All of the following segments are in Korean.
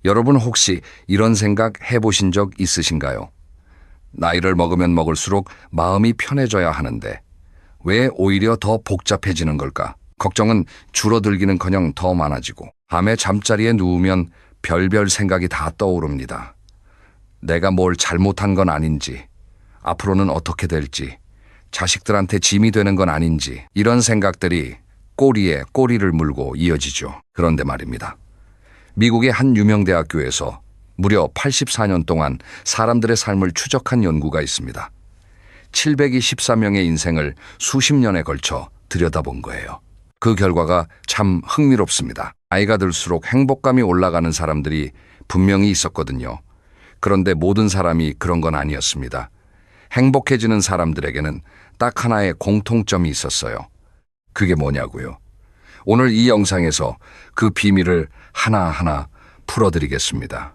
여러분 혹시 이런 생각 해보신 적 있으신가요? 나이를 먹으면 먹을수록 마음이 편해져야 하는데 왜 오히려 더 복잡해지는 걸까? 걱정은 줄어들기는커녕 더 많아지고 밤에 잠자리에 누우면 별별 생각이 다 떠오릅니다. 내가 뭘 잘못한 건 아닌지, 앞으로는 어떻게 될지, 자식들한테 짐이 되는 건 아닌지 이런 생각들이 꼬리에 꼬리를 물고 이어지죠. 그런데 말입니다. 미국의 한 유명 대학교에서 무려 84년 동안 사람들의 삶을 추적한 연구가 있습니다. 724명의 인생을 수십 년에 걸쳐 들여다본 거예요. 그 결과가 참 흥미롭습니다. 나이가 들수록 행복감이 올라가는 사람들이 분명히 있었거든요. 그런데 모든 사람이 그런 건 아니었습니다. 행복해지는 사람들에게는 딱 하나의 공통점이 있었어요. 그게 뭐냐고요? 오늘 이 영상에서 그 비밀을 하나하나 풀어드리겠습니다.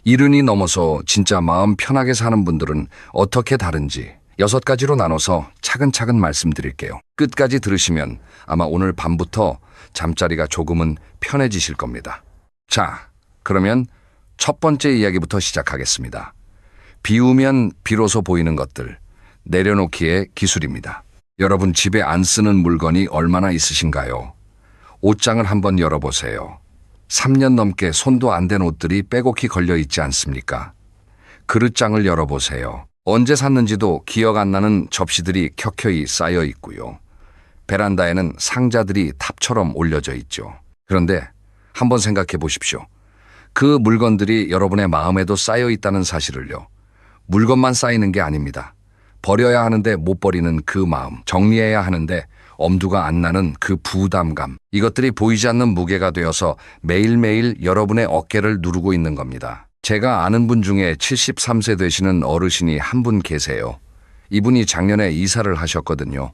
이른이 넘어서 진짜 마음 편하게 사는 분들은 어떻게 다른지 6가지로 나눠서 차근차근 말씀드릴게요. 끝까지 들으시면 아마 오늘 밤부터 잠자리가 조금은 편해지실 겁니다. 자, 그러면 첫 번째 이야기부터 시작하겠습니다. 비우면 비로소 보이는 것들, 내려놓기의 기술입니다. 여러분 집에 안 쓰는 물건이 얼마나 있으신가요? 옷장을 한번 열어보세요. 3년 넘게 손도 안 댄 옷들이 빼곡히 걸려 있지 않습니까? 그릇장을 열어보세요. 언제 샀는지도 기억 안 나는 접시들이 켜켜이 쌓여 있고요. 베란다에는 상자들이 탑처럼 올려져 있죠. 그런데 한번 생각해 보십시오. 그 물건들이 여러분의 마음에도 쌓여 있다는 사실을요. 물건만 쌓이는 게 아닙니다. 버려야 하는데 못 버리는 그 마음, 정리해야 하는데 엄두가 안 나는 그 부담감, 이것들이 보이지 않는 무게가 되어서 매일매일 여러분의 어깨를 누르고 있는 겁니다. 제가 아는 분 중에 73세 되시는 어르신이 한 분 계세요. 이분이 작년에 이사를 하셨거든요.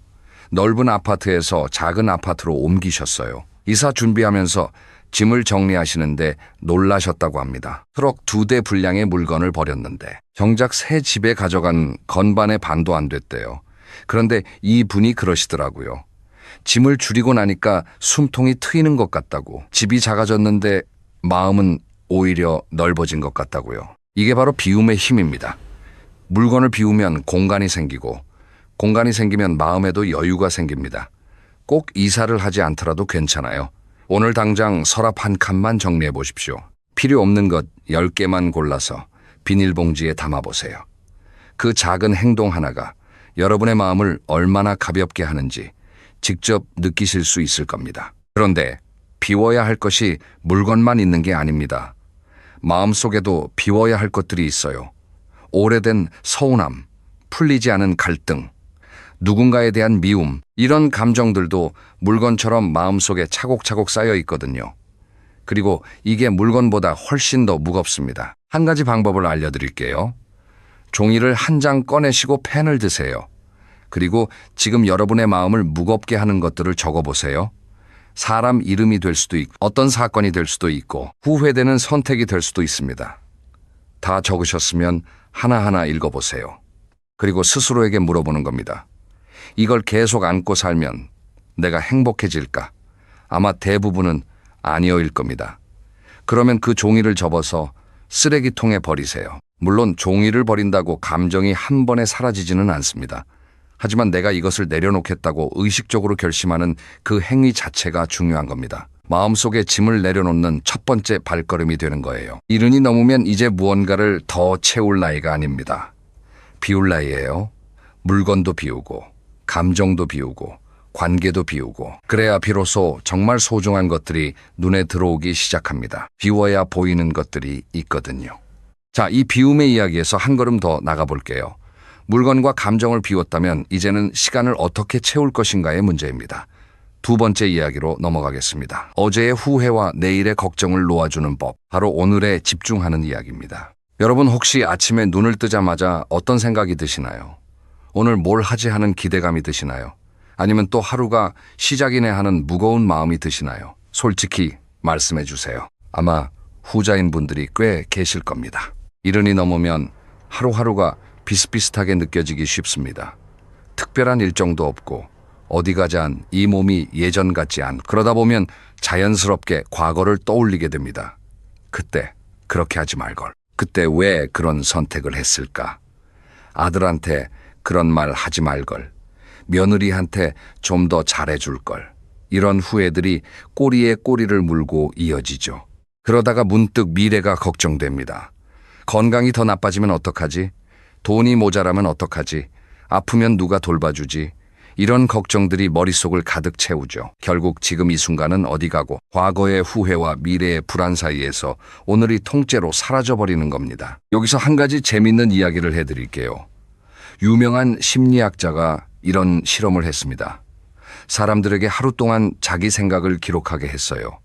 넓은 아파트에서 작은 아파트로 옮기셨어요. 이사 준비하면서 짐을 정리하시는데 놀라셨다고 합니다. 트럭 2대 분량의 물건을 버렸는데 정작 새 집에 가져간 건반의 반도 안 됐대요. 그런데 이 분이 그러시더라고요. 짐을 줄이고 나니까 숨통이 트이는 것 같다고. 집이 작아졌는데 마음은 오히려 넓어진 것 같다고요. 이게 바로 비움의 힘입니다. 물건을 비우면 공간이 생기고 공간이 생기면 마음에도 여유가 생깁니다. 꼭 이사를 하지 않더라도 괜찮아요. 오늘 당장 서랍 한 칸만 정리해 보십시오. 필요 없는 것 10개만 골라서 비닐봉지에 담아보세요. 그 작은 행동 하나가 여러분의 마음을 얼마나 가볍게 하는지 직접 느끼실 수 있을 겁니다. 그런데 비워야 할 것이 물건만 있는 게 아닙니다. 마음속에도 비워야 할 것들이 있어요. 오래된 서운함, 풀리지 않은 갈등, 누군가에 대한 미움, 이런 감정들도 물건처럼 마음속에 차곡차곡 쌓여 있거든요. 그리고 이게 물건보다 훨씬 더 무겁습니다. 한 가지 방법을 알려드릴게요. 종이를 한 장 꺼내시고 펜을 드세요. 그리고 지금 여러분의 마음을 무겁게 하는 것들을 적어보세요. 사람 이름이 될 수도 있고 어떤 사건이 될 수도 있고 후회되는 선택이 될 수도 있습니다. 다 적으셨으면 하나하나 읽어보세요. 그리고 스스로에게 물어보는 겁니다. 이걸 계속 안고 살면 내가 행복해질까? 아마 대부분은 아니어일 겁니다. 그러면 그 종이를 접어서 쓰레기통에 버리세요. 물론 종이를 버린다고 감정이 한 번에 사라지지는 않습니다. 하지만 내가 이것을 내려놓겠다고 의식적으로 결심하는 그 행위 자체가 중요한 겁니다. 마음속에 짐을 내려놓는 첫 번째 발걸음이 되는 거예요. 이른이 넘으면 이제 무언가를 더 채울 나이가 아닙니다. 비울 나이예요. 물건도 비우고 감정도 비우고 관계도 비우고 그래야 비로소 정말 소중한 것들이 눈에 들어오기 시작합니다. 비워야 보이는 것들이 있거든요. 자, 이 비움의 이야기에서 한 걸음 더 나가볼게요. 물건과 감정을 비웠다면 이제는 시간을 어떻게 채울 것인가의 문제입니다. 두 번째 이야기로 넘어가겠습니다. 어제의 후회와 내일의 걱정을 놓아주는 법, 바로 오늘에 집중하는 이야기입니다. 여러분 혹시 아침에 눈을 뜨자마자 어떤 생각이 드시나요? 오늘 뭘 하지 하는 기대감이 드시나요? 아니면 또 하루가 시작이네 하는 무거운 마음이 드시나요? 솔직히 말씀해 주세요. 아마 후자인 분들이 꽤 계실 겁니다. 이른이 넘으면 하루하루가 비슷비슷하게 느껴지기 쉽습니다. 특별한 일정도 없고 어디 가잔 이 몸이 예전 같지 않고 그러다 보면 자연스럽게 과거를 떠올리게 됩니다. 그때 그렇게 하지 말걸. 그때 왜 그런 선택을 했을까? 아들한테 그런 말 하지 말걸. 며느리한테 좀 더 잘해줄걸. 이런 후회들이 꼬리에 꼬리를 물고 이어지죠. 그러다가 문득 미래가 걱정됩니다. 건강이 더 나빠지면 어떡하지? 돈이 모자라면 어떡하지? 아프면 누가 돌봐주지? 이런 걱정들이 머릿속을 가득 채우죠. 결국 지금 이 순간은 어디 가고 과거의 후회와 미래의 불안 사이에서 오늘이 통째로 사라져버리는 겁니다. 여기서 한 가지 재밌는 이야기를 해드릴게요. 유명한 심리학자가 이런 실험을 했습니다. 사람들에게 하루 동안 자기 생각을 기록하게 했어요.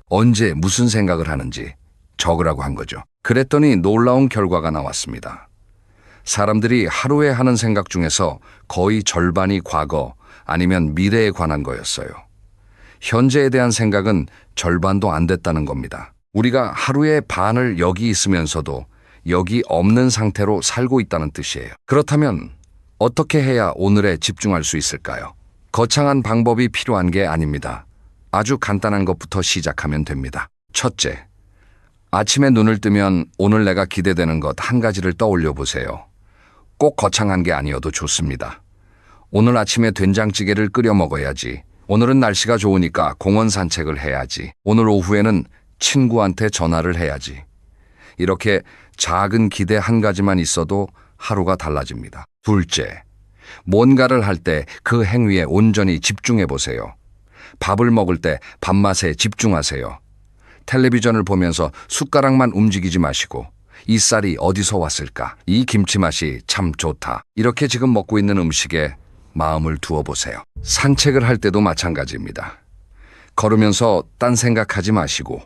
언제 무슨 생각을 하는지 적으라고 한 거죠. 그랬더니 놀라운 결과가 나왔습니다. 사람들이 하루에 하는 생각 중에서 거의 절반이 과거 아니면 미래에 관한 거였어요. 현재에 대한 생각은 절반도 안 됐다는 겁니다. 우리가 하루의 반을 여기 있으면서도 여기 없는 상태로 살고 있다는 뜻이에요. 그렇다면 어떻게 해야 오늘에 집중할 수 있을까요? 거창한 방법이 필요한 게 아닙니다. 아주 간단한 것부터 시작하면 됩니다. 첫째, 아침에 눈을 뜨면 오늘 내가 기대되는 것 한 가지를 떠올려 보세요. 꼭 거창한 게 아니어도 좋습니다. 오늘 아침에 된장찌개를 끓여 먹어야지. 오늘은 날씨가 좋으니까 공원 산책을 해야지. 오늘 오후에는 친구한테 전화를 해야지. 이렇게 작은 기대 한 가지만 있어도 하루가 달라집니다. 둘째, 뭔가를 할 때 그 행위에 온전히 집중해 보세요. 밥을 먹을 때 밥맛에 집중하세요. 텔레비전을 보면서 숟가락만 움직이지 마시고 이 쌀이 어디서 왔을까? 이 김치 맛이 참 좋다. 이렇게 지금 먹고 있는 음식에 마음을 두어 보세요. 산책을 할 때도 마찬가지입니다. 걸으면서 딴 생각하지 마시고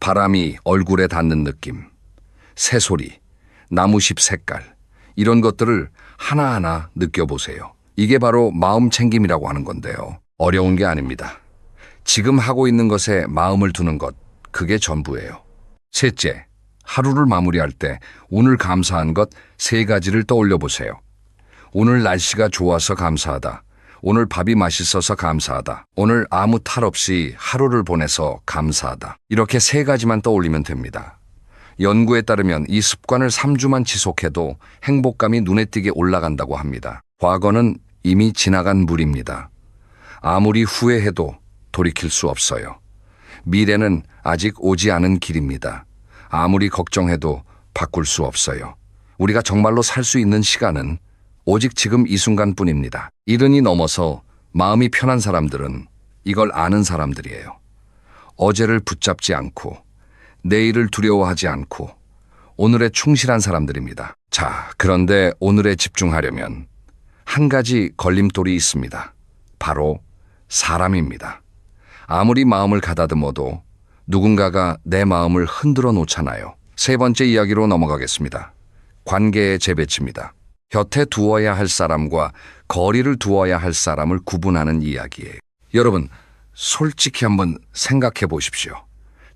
바람이 얼굴에 닿는 느낌, 새소리, 나무잎 색깔 이런 것들을 하나하나 느껴보세요. 이게 바로 마음 챙김이라고 하는 건데요. 어려운 게 아닙니다. 지금 하고 있는 것에 마음을 두는 것, 그게 전부예요. 셋째, 하루를 마무리할 때 오늘 감사한 것 3가지를 떠올려 보세요. 오늘 날씨가 좋아서 감사하다. 오늘 밥이 맛있어서 감사하다. 오늘 아무 탈 없이 하루를 보내서 감사하다. 이렇게 3가지만 떠올리면 됩니다. 연구에 따르면 이 습관을 3주만 지속해도 행복감이 눈에 띄게 올라간다고 합니다. 과거는 이미 지나간 물입니다. 아무리 후회해도 돌이킬 수 없어요. 미래는 아직 오지 않은 길입니다. 아무리 걱정해도 바꿀 수 없어요. 우리가 정말로 살 수 있는 시간은 오직 지금 이 순간뿐입니다. 70이 넘어서 마음이 편한 사람들은 이걸 아는 사람들이에요. 어제를 붙잡지 않고 내일을 두려워하지 않고 오늘에 충실한 사람들입니다. 자, 그런데 오늘에 집중하려면 한 가지 걸림돌이 있습니다. 바로 사람입니다. 아무리 마음을 가다듬어도 누군가가 내 마음을 흔들어 놓잖아요. 3번째 이야기로 넘어가겠습니다. 관계의 재배치입니다. 곁에 두어야 할 사람과 거리를 두어야 할 사람을 구분하는 이야기예요. 여러분, 솔직히 한번 생각해 보십시오.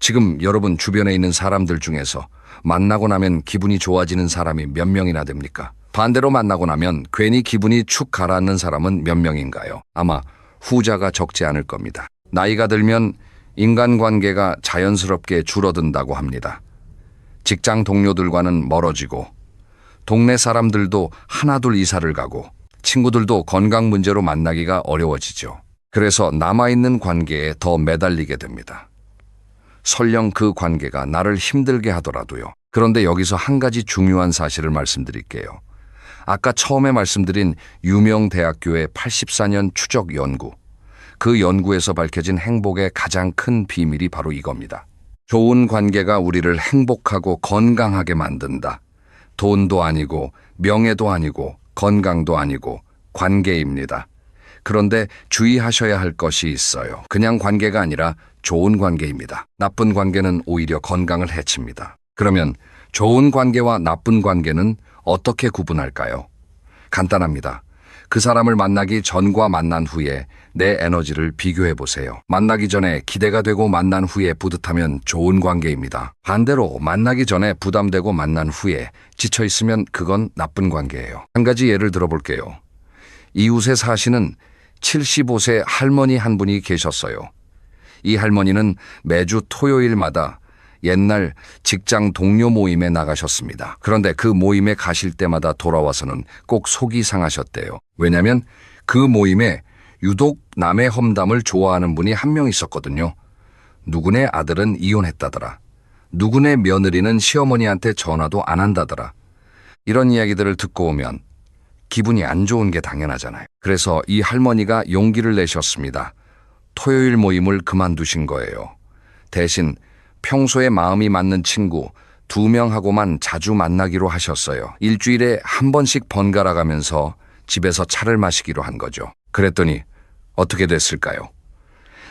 지금 여러분 주변에 있는 사람들 중에서 만나고 나면 기분이 좋아지는 사람이 몇 명이나 됩니까? 반대로 만나고 나면 괜히 기분이 축 가라앉는 사람은 몇 명인가요? 아마 후자가 적지 않을 겁니다. 나이가 들면 인간관계가 자연스럽게 줄어든다고 합니다. 직장 동료들과는 멀어지고 동네 사람들도 하나둘 이사를 가고 친구들도 건강 문제로 만나기가 어려워지죠. 그래서 남아있는 관계에 더 매달리게 됩니다. 설령 그 관계가 나를 힘들게 하더라도요. 그런데 여기서 한 가지 중요한 사실을 말씀드릴게요. 아까 처음에 말씀드린 유명 대학교의 84년 추적 연구. 그 연구에서 밝혀진 행복의 가장 큰 비밀이 바로 이겁니다. 좋은 관계가 우리를 행복하고 건강하게 만든다. 돈도 아니고 명예도 아니고 건강도 아니고 관계입니다. 그런데 주의하셔야 할 것이 있어요. 그냥 관계가 아니라 좋은 관계입니다. 나쁜 관계는 오히려 건강을 해칩니다. 그러면 좋은 관계와 나쁜 관계는 어떻게 구분할까요? 간단합니다. 그 사람을 만나기 전과 만난 후에 내 에너지를 비교해 보세요. 만나기 전에 기대가 되고 만난 후에 뿌듯하면 좋은 관계입니다. 반대로 만나기 전에 부담되고 만난 후에 지쳐 있으면 그건 나쁜 관계예요. 한 가지 예를 들어볼게요. 이웃에 사시는 75세 할머니 한 분이 계셨어요. 이 할머니는 매주 토요일마다 옛날 직장 동료 모임에 나가셨습니다. 그런데 그 모임에 가실 때마다 돌아와서는 꼭 속이 상하셨대요. 왜냐면 그 모임에 유독 남의 험담을 좋아하는 분이 한 명 있었거든요. 누구네 아들은 이혼했다더라. 누구네 며느리는 시어머니한테 전화도 안 한다더라. 이런 이야기들을 듣고 오면 기분이 안 좋은 게 당연하잖아요. 그래서 이 할머니가 용기를 내셨습니다. 토요일 모임을 그만두신 거예요. 대신 평소에 마음이 맞는 친구 2명하고만 자주 만나기로 하셨어요. 일주일에 한 번씩 번갈아 가면서 집에서 차를 마시기로 한 거죠. 그랬더니 어떻게 됐을까요?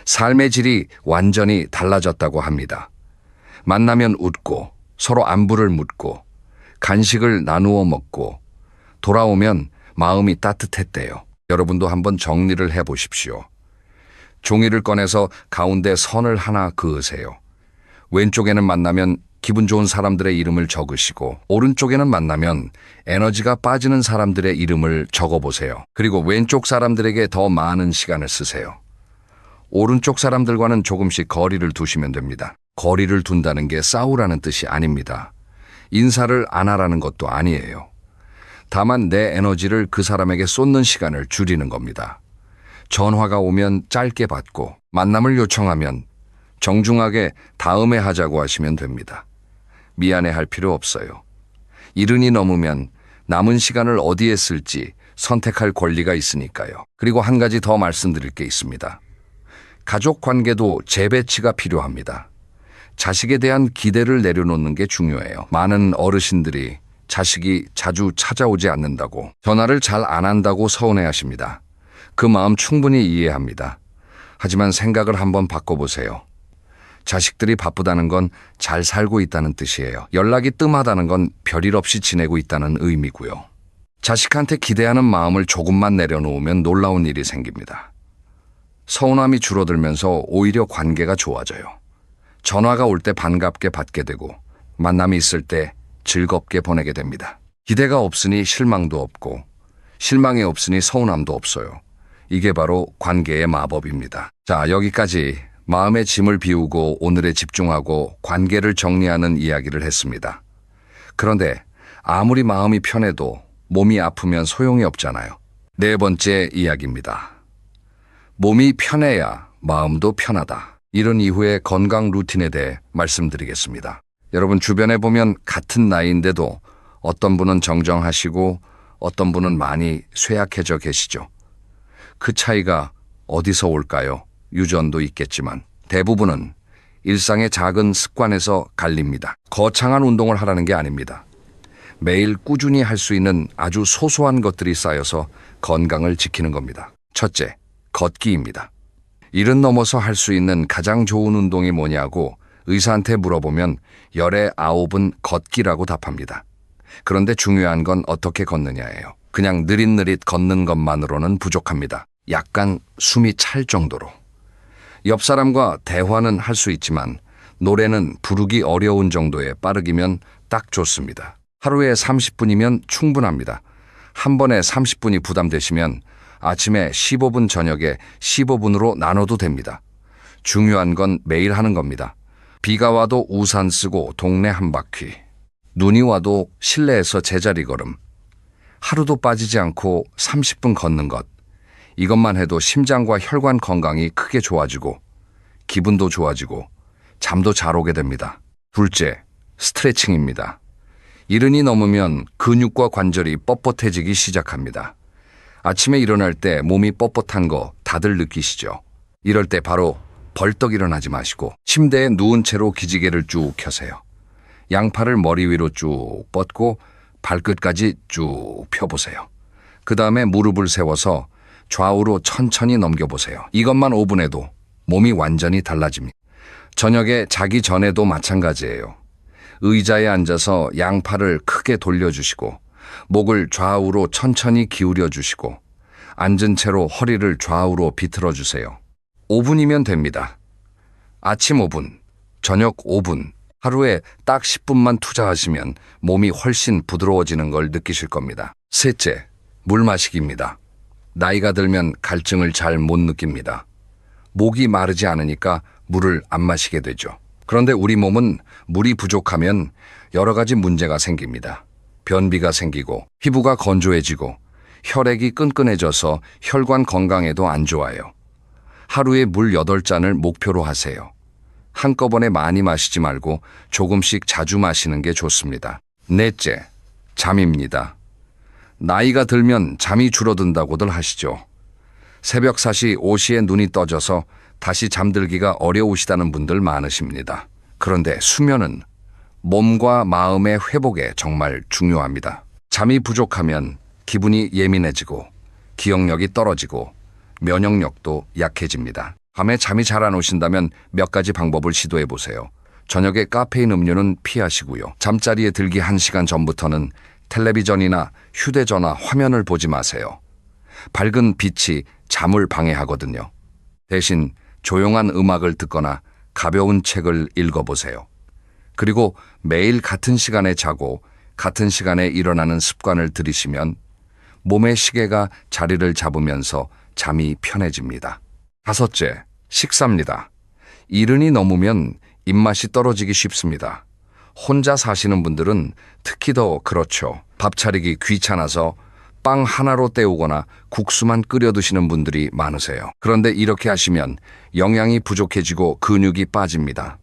삶의 질이 완전히 달라졌다고 합니다. 만나면 웃고 서로 안부를 묻고 간식을 나누어 먹고 돌아오면 마음이 따뜻했대요. 여러분도 한번 정리를 해보십시오. 종이를 꺼내서 가운데 선을 하나 그으세요. 왼쪽에는 만나면 기분 좋은 사람들의 이름을 적으시고 오른쪽에는 만나면 에너지가 빠지는 사람들의 이름을 적어보세요. 그리고 왼쪽 사람들에게 더 많은 시간을 쓰세요. 오른쪽 사람들과는 조금씩 거리를 두시면 됩니다. 거리를 둔다는 게 싸우라는 뜻이 아닙니다. 인사를 안 하라는 것도 아니에요. 다만 내 에너지를 그 사람에게 쏟는 시간을 줄이는 겁니다. 전화가 오면 짧게 받고 만남을 요청하면 정중하게 다음에 하자고 하시면 됩니다. 미안해할 필요 없어요. 이른이 넘으면 남은 시간을 어디에 쓸지 선택할 권리가 있으니까요. 그리고 한 가지 더 말씀드릴 게 있습니다. 가족 관계도 재배치가 필요합니다. 자식에 대한 기대를 내려놓는 게 중요해요. 많은 어르신들이 자식이 자주 찾아오지 않는다고, 전화를 잘 안 한다고 서운해하십니다. 그 마음 충분히 이해합니다. 하지만 생각을 한번 바꿔보세요. 자식들이 바쁘다는 건 잘 살고 있다는 뜻이에요. 연락이 뜸하다는 건 별일 없이 지내고 있다는 의미고요. 자식한테 기대하는 마음을 조금만 내려놓으면 놀라운 일이 생깁니다. 서운함이 줄어들면서 오히려 관계가 좋아져요. 전화가 올 때 반갑게 받게 되고 만남이 있을 때 즐겁게 보내게 됩니다. 기대가 없으니 실망도 없고 실망이 없으니 서운함도 없어요. 이게 바로 관계의 마법입니다. 자, 여기까지 마음의 짐을 비우고 오늘에 집중하고 관계를 정리하는 이야기를 했습니다. 그런데 아무리 마음이 편해도 몸이 아프면 소용이 없잖아요. 네 번째 이야기입니다. 몸이 편해야 마음도 편하다. 이런 이후의 건강 루틴에 대해 말씀드리겠습니다. 여러분 주변에 보면 같은 나이인데도 어떤 분은 정정하시고 어떤 분은 많이 쇠약해져 계시죠. 그 차이가 어디서 올까요? 유전도 있겠지만 대부분은 일상의 작은 습관에서 갈립니다. 거창한 운동을 하라는 게 아닙니다. 매일 꾸준히 할 수 있는 아주 소소한 것들이 쌓여서 건강을 지키는 겁니다. 첫째, 걷기입니다. 일은 넘어서 할 수 있는 가장 좋은 운동이 뭐냐고 의사한테 물어보면 열의 9은 걷기라고 답합니다. 그런데 중요한 건 어떻게 걷느냐예요. 그냥 느릿느릿 걷는 것만으로는 부족합니다. 약간 숨이 찰 정도로. 옆 사람과 대화는 할 수 있지만 노래는 부르기 어려운 정도의 빠르기면 딱 좋습니다. 하루에 30분이면 충분합니다. 한 번에 30분이 부담되시면 아침에 15분, 저녁에 15분으로 나눠도 됩니다. 중요한 건 매일 하는 겁니다. 비가 와도 우산 쓰고 동네 한 바퀴. 눈이 와도 실내에서 제자리 걸음. 하루도 빠지지 않고 30분 걷는 것. 이것만 해도 심장과 혈관 건강이 크게 좋아지고 기분도 좋아지고 잠도 잘 오게 됩니다. 둘째, 스트레칭입니다. 이른이 넘으면 근육과 관절이 뻣뻣해지기 시작합니다. 아침에 일어날 때 몸이 뻣뻣한 거 다들 느끼시죠? 이럴 때 바로 벌떡 일어나지 마시고 침대에 누운 채로 기지개를 쭉 켜세요. 양팔을 머리 위로 쭉 뻗고 발끝까지 쭉 펴보세요. 그 다음에 무릎을 세워서 좌우로 천천히 넘겨보세요. 이것만 5분 해도 몸이 완전히 달라집니다. 저녁에 자기 전에도 마찬가지예요. 의자에 앉아서 양팔을 크게 돌려주시고 목을 좌우로 천천히 기울여 주시고 앉은 채로 허리를 좌우로 비틀어 주세요. 5분이면 됩니다. 아침 5분, 저녁 5분, 하루에 딱 10분만 투자하시면 몸이 훨씬 부드러워지는 걸 느끼실 겁니다. 셋째, 물 마시기입니다. 나이가 들면 갈증을 잘 못 느낍니다. 목이 마르지 않으니까 물을 안 마시게 되죠. 그런데 우리 몸은 물이 부족하면 여러 가지 문제가 생깁니다. 변비가 생기고 피부가 건조해지고 혈액이 끈끈해져서 혈관 건강에도 안 좋아요. 하루에 물 8잔을 목표로 하세요. 한꺼번에 많이 마시지 말고 조금씩 자주 마시는 게 좋습니다. 넷째, 잠입니다. 나이가 들면 잠이 줄어든다고들 하시죠. 새벽 4시, 5시에 눈이 떠져서 다시 잠들기가 어려우시다는 분들 많으십니다. 그런데 수면은 몸과 마음의 회복에 정말 중요합니다. 잠이 부족하면 기분이 예민해지고 기억력이 떨어지고 면역력도 약해집니다. 밤에 잠이 잘 안 오신다면 몇 가지 방법을 시도해 보세요. 저녁에 카페인 음료는 피하시고요. 잠자리에 들기 1시간 전부터는 텔레비전이나 휴대전화 화면을 보지 마세요. 밝은 빛이 잠을 방해하거든요. 대신 조용한 음악을 듣거나 가벼운 책을 읽어보세요. 그리고 매일 같은 시간에 자고 같은 시간에 일어나는 습관을 들이시면 몸의 시계가 자리를 잡으면서 잠이 편해집니다. 다섯째, 식사입니다. 이른이 넘으면 입맛이 떨어지기 쉽습니다. 혼자 사시는 분들은 특히 더 그렇죠. 밥 차리기 귀찮아서 빵 하나로 때우거나 국수만 끓여 드시는 분들이 많으세요. 그런데 이렇게 하시면 영양이 부족해지고 근육이 빠집니다.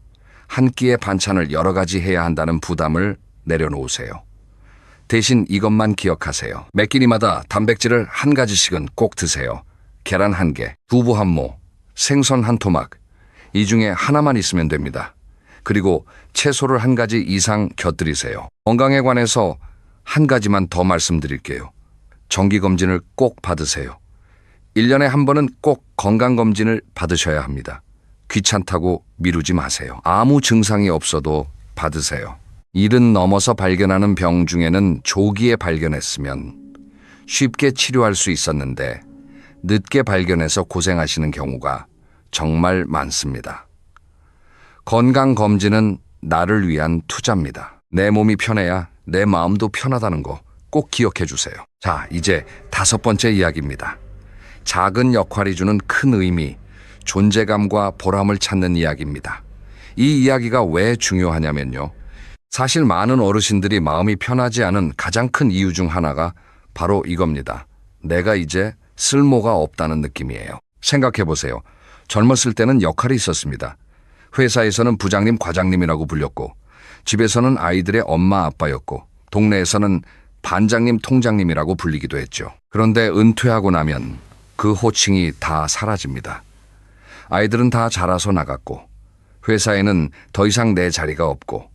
한 끼의 반찬을 여러 가지 해야 한다는 부담을 내려놓으세요. 대신 이것만 기억하세요. 매 끼니마다 단백질을 한 가지씩은 꼭 드세요. 계란 1개, 두부 1모, 생선 1토막. 이 중에 하나만 있으면 됩니다. 그리고 채소를 1가지 이상 곁들이세요. 건강에 관해서 한 가지만 더 말씀드릴게요. 정기검진을 꼭 받으세요. 1년에 한 번은 꼭 건강검진을 받으셔야 합니다. 귀찮다고 미루지 마세요. 아무 증상이 없어도 받으세요. 70 넘어서 발견하는 병 중에는 조기에 발견했으면 쉽게 치료할 수 있었는데 늦게 발견해서 고생하시는 경우가 정말 많습니다. 건강검진은 나를 위한 투자입니다. 내 몸이 편해야 내 마음도 편하다는 거 꼭 기억해 주세요. 자, 이제 5번째 이야기입니다. 작은 역할이 주는 큰 의미, 존재감과 보람을 찾는 이야기입니다. 이 이야기가 왜 중요하냐면요. 사실 많은 어르신들이 마음이 편하지 않은 가장 큰 이유 중 하나가 바로 이겁니다. 내가 이제 쓸모가 없다는 느낌이에요. 생각해 보세요. 젊었을 때는 역할이 있었습니다. 회사에서는 부장님, 과장님이라고 불렸고, 집에서는 아이들의 엄마, 아빠였고, 동네에서는 반장님, 통장님이라고 불리기도 했죠. 그런데 은퇴하고 나면 그 호칭이 다 사라집니다. 아이들은 다 자라서 나갔고, 회사에는 더 이상 내 자리가 없고,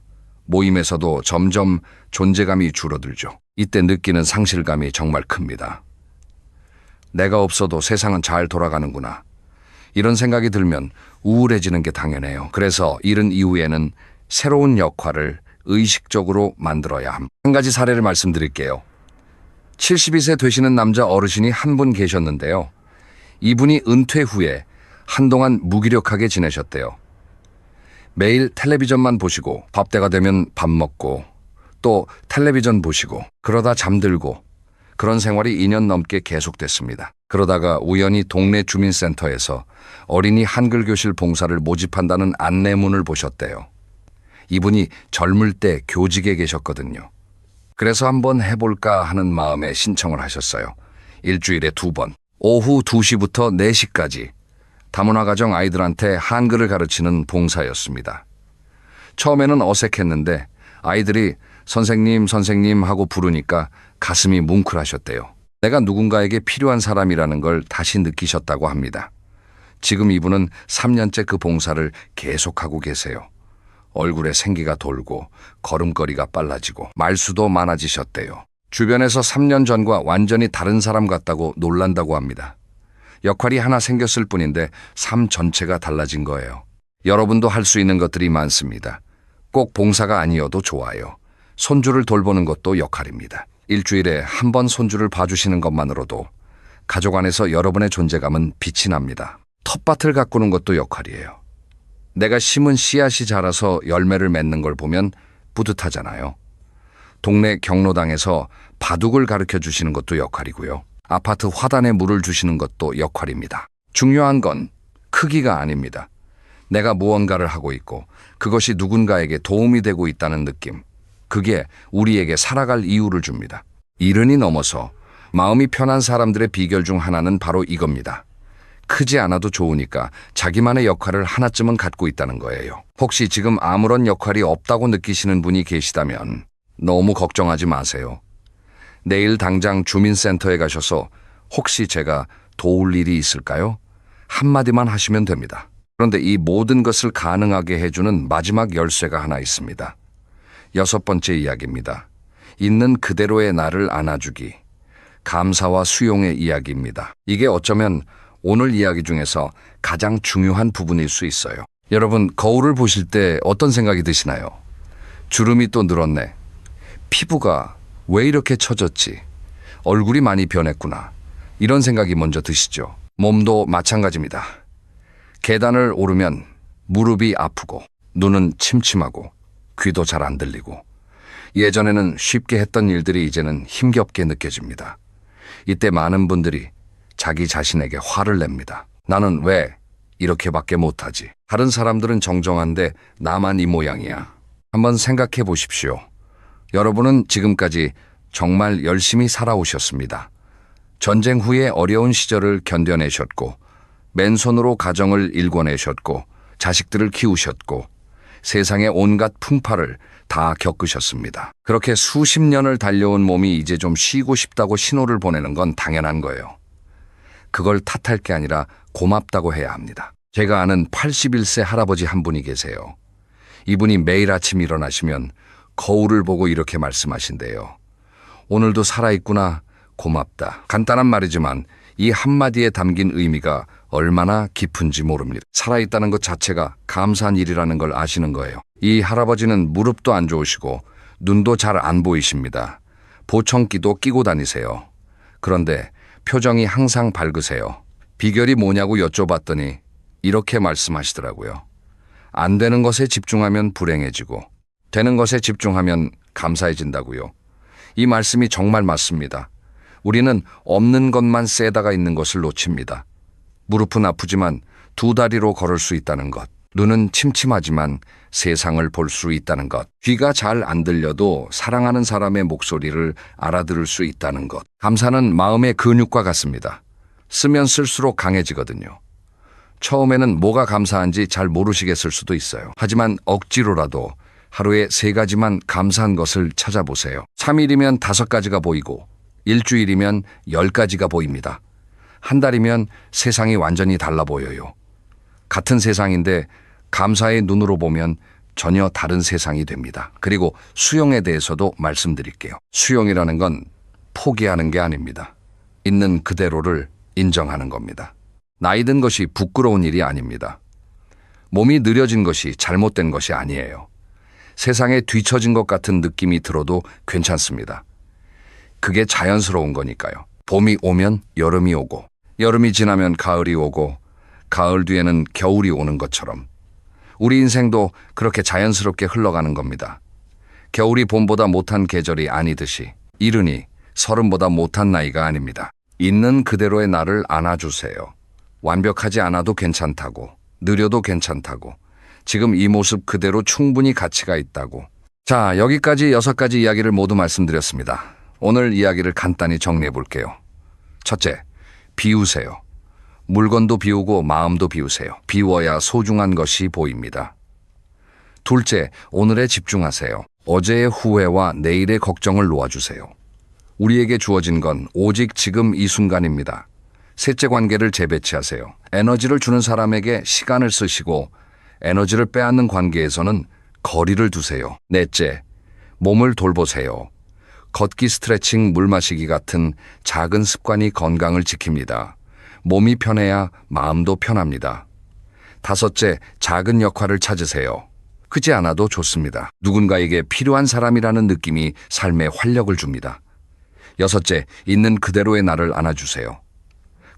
모임에서도 점점 존재감이 줄어들죠. 이때 느끼는 상실감이 정말 큽니다. 내가 없어도 세상은 잘 돌아가는구나. 이런 생각이 들면 우울해지는 게 당연해요. 그래서 이른 이후에는 새로운 역할을 의식적으로 만들어야 합니다. 한 가지 사례를 말씀드릴게요. 72세 되시는 남자 어르신이 한 분 계셨는데요. 이분이 은퇴 후에 한동안 무기력하게 지내셨대요. 매일 텔레비전만 보시고 밥때가 되면 밥 먹고 또 텔레비전 보시고 그러다 잠들고 그런 생활이 2년 넘게 계속됐습니다. 그러다가 우연히 동네 주민센터에서 어린이 한글 교실 봉사를 모집한다는 안내문을 보셨대요. 이분이 젊을 때 교직에 계셨거든요. 그래서 한번 해볼까 하는 마음에 신청을 하셨어요. 일주일에 2번, 오후 2시부터 4시까지 다문화 가정 아이들한테 한글을 가르치는 봉사였습니다. 처음에는 어색했는데 아이들이 선생님, 선생님 하고 부르니까 가슴이 뭉클하셨대요. 내가 누군가에게 필요한 사람이라는 걸 다시 느끼셨다고 합니다. 지금 이분은 3년째 그 봉사를 계속하고 계세요. 얼굴에 생기가 돌고 걸음걸이가 빨라지고 말수도 많아지셨대요. 주변에서 3년 전과 완전히 다른 사람 같다고 놀란다고 합니다. 역할이 하나 생겼을 뿐인데 삶 전체가 달라진 거예요. 여러분도 할 수 있는 것들이 많습니다. 꼭 봉사가 아니어도 좋아요. 손주를 돌보는 것도 역할입니다. 일주일에 한 번 손주를 봐주시는 것만으로도 가족 안에서 여러분의 존재감은 빛이 납니다. 텃밭을 가꾸는 것도 역할이에요. 내가 심은 씨앗이 자라서 열매를 맺는 걸 보면 뿌듯하잖아요. 동네 경로당에서 바둑을 가르쳐 주시는 것도 역할이고요. 아파트 화단에 물을 주시는 것도 역할입니다. 중요한 건 크기가 아닙니다. 내가 무언가를 하고 있고 그것이 누군가에게 도움이 되고 있다는 느낌. 그게 우리에게 살아갈 이유를 줍니다. 이른이 넘어서 마음이 편한 사람들의 비결 중 하나는 바로 이겁니다. 크지 않아도 좋으니까 자기만의 역할을 하나쯤은 갖고 있다는 거예요. 혹시 지금 아무런 역할이 없다고 느끼시는 분이 계시다면 너무 걱정하지 마세요. 내일 당장 주민센터에 가셔서 혹시 제가 도울 일이 있을까요? 한마디만 하시면 됩니다. 그런데 이 모든 것을 가능하게 해주는 마지막 열쇠가 하나 있습니다. 6번째 이야기입니다. 있는 그대로의 나를 안아주기. 감사와 수용의 이야기입니다. 이게 어쩌면 오늘 이야기 중에서 가장 중요한 부분일 수 있어요. 여러분, 거울을 보실 때 어떤 생각이 드시나요? 주름이 또 늘었네. 피부가 왜 이렇게 처졌지? 얼굴이 많이 변했구나. 이런 생각이 먼저 드시죠. 몸도 마찬가지입니다. 계단을 오르면 무릎이 아프고 눈은 침침하고 귀도 잘 안 들리고 예전에는 쉽게 했던 일들이 이제는 힘겹게 느껴집니다. 이때 많은 분들이 자기 자신에게 화를 냅니다. 나는 왜 이렇게밖에 못하지? 다른 사람들은 정정한데 나만 이 모양이야. 한번 생각해 보십시오. 여러분은 지금까지 정말 열심히 살아오셨습니다. 전쟁 후에 어려운 시절을 견뎌내셨고 맨손으로 가정을 일궈내셨고 자식들을 키우셨고 세상의 온갖 풍파를 다 겪으셨습니다. 그렇게 수십 년을 달려온 몸이 이제 좀 쉬고 싶다고 신호를 보내는 건 당연한 거예요. 그걸 탓할 게 아니라 고맙다고 해야 합니다. 제가 아는 81세 할아버지 한 분이 계세요. 이분이 매일 아침 일어나시면 거울을 보고 이렇게 말씀하신대요. 오늘도 살아있구나, 고맙다. 간단한 말이지만 이 한마디에 담긴 의미가 얼마나 깊은지 모릅니다. 살아있다는 것 자체가 감사한 일이라는 걸 아시는 거예요. 이 할아버지는 무릎도 안 좋으시고 눈도 잘 안 보이십니다. 보청기도 끼고 다니세요. 그런데 표정이 항상 밝으세요. 비결이 뭐냐고 여쭤봤더니 이렇게 말씀하시더라고요. 안 되는 것에 집중하면 불행해지고 되는 것에 집중하면 감사해진다고요. 이 말씀이 정말 맞습니다. 우리는 없는 것만 세다가 있는 것을 놓칩니다. 무릎은 아프지만 2다리로 걸을 수 있다는 것. 눈은 침침하지만 세상을 볼 수 있다는 것. 귀가 잘 안 들려도 사랑하는 사람의 목소리를 알아들을 수 있다는 것. 감사는 마음의 근육과 같습니다. 쓰면 쓸수록 강해지거든요. 처음에는 뭐가 감사한지 잘 모르시겠을 수도 있어요. 하지만 억지로라도 하루에 3가지만 감사한 것을 찾아보세요. 3일이면 5가지가 보이고 일주일이면 10가지가 보입니다. 한 달이면 세상이 완전히 달라 보여요. 같은 세상인데 감사의 눈으로 보면 전혀 다른 세상이 됩니다. 그리고 수용에 대해서도 말씀드릴게요. 수용이라는 건 포기하는 게 아닙니다. 있는 그대로를 인정하는 겁니다. 나이 든 것이 부끄러운 일이 아닙니다. 몸이 느려진 것이 잘못된 것이 아니에요. 세상에 뒤처진 것 같은 느낌이 들어도 괜찮습니다. 그게 자연스러운 거니까요. 봄이 오면 여름이 오고 여름이 지나면 가을이 오고 가을 뒤에는 겨울이 오는 것처럼 우리 인생도 그렇게 자연스럽게 흘러가는 겁니다. 겨울이 봄보다 못한 계절이 아니듯이 이른이 30보다 못한 나이가 아닙니다. 있는 그대로의 나를 안아주세요. 완벽하지 않아도 괜찮다고, 느려도 괜찮다고, 지금 이 모습 그대로 충분히 가치가 있다고. 자, 여기까지 6가지 이야기를 모두 말씀드렸습니다. 오늘 이야기를 간단히 정리해 볼게요. 첫째, 비우세요. 물건도 비우고 마음도 비우세요. 비워야 소중한 것이 보입니다. 둘째, 오늘에 집중하세요. 어제의 후회와 내일의 걱정을 놓아주세요. 우리에게 주어진 건 오직 지금 이 순간입니다. 셋째, 관계를 재배치하세요. 에너지를 주는 사람에게 시간을 쓰시고 에너지를 빼앗는 관계에서는 거리를 두세요. 넷째, 몸을 돌보세요. 걷기, 스트레칭, 물 마시기 같은 작은 습관이 건강을 지킵니다. 몸이 편해야 마음도 편합니다. 다섯째, 작은 역할을 찾으세요. 크지 않아도 좋습니다. 누군가에게 필요한 사람이라는 느낌이 삶에 활력을 줍니다. 여섯째, 있는 그대로의 나를 안아주세요.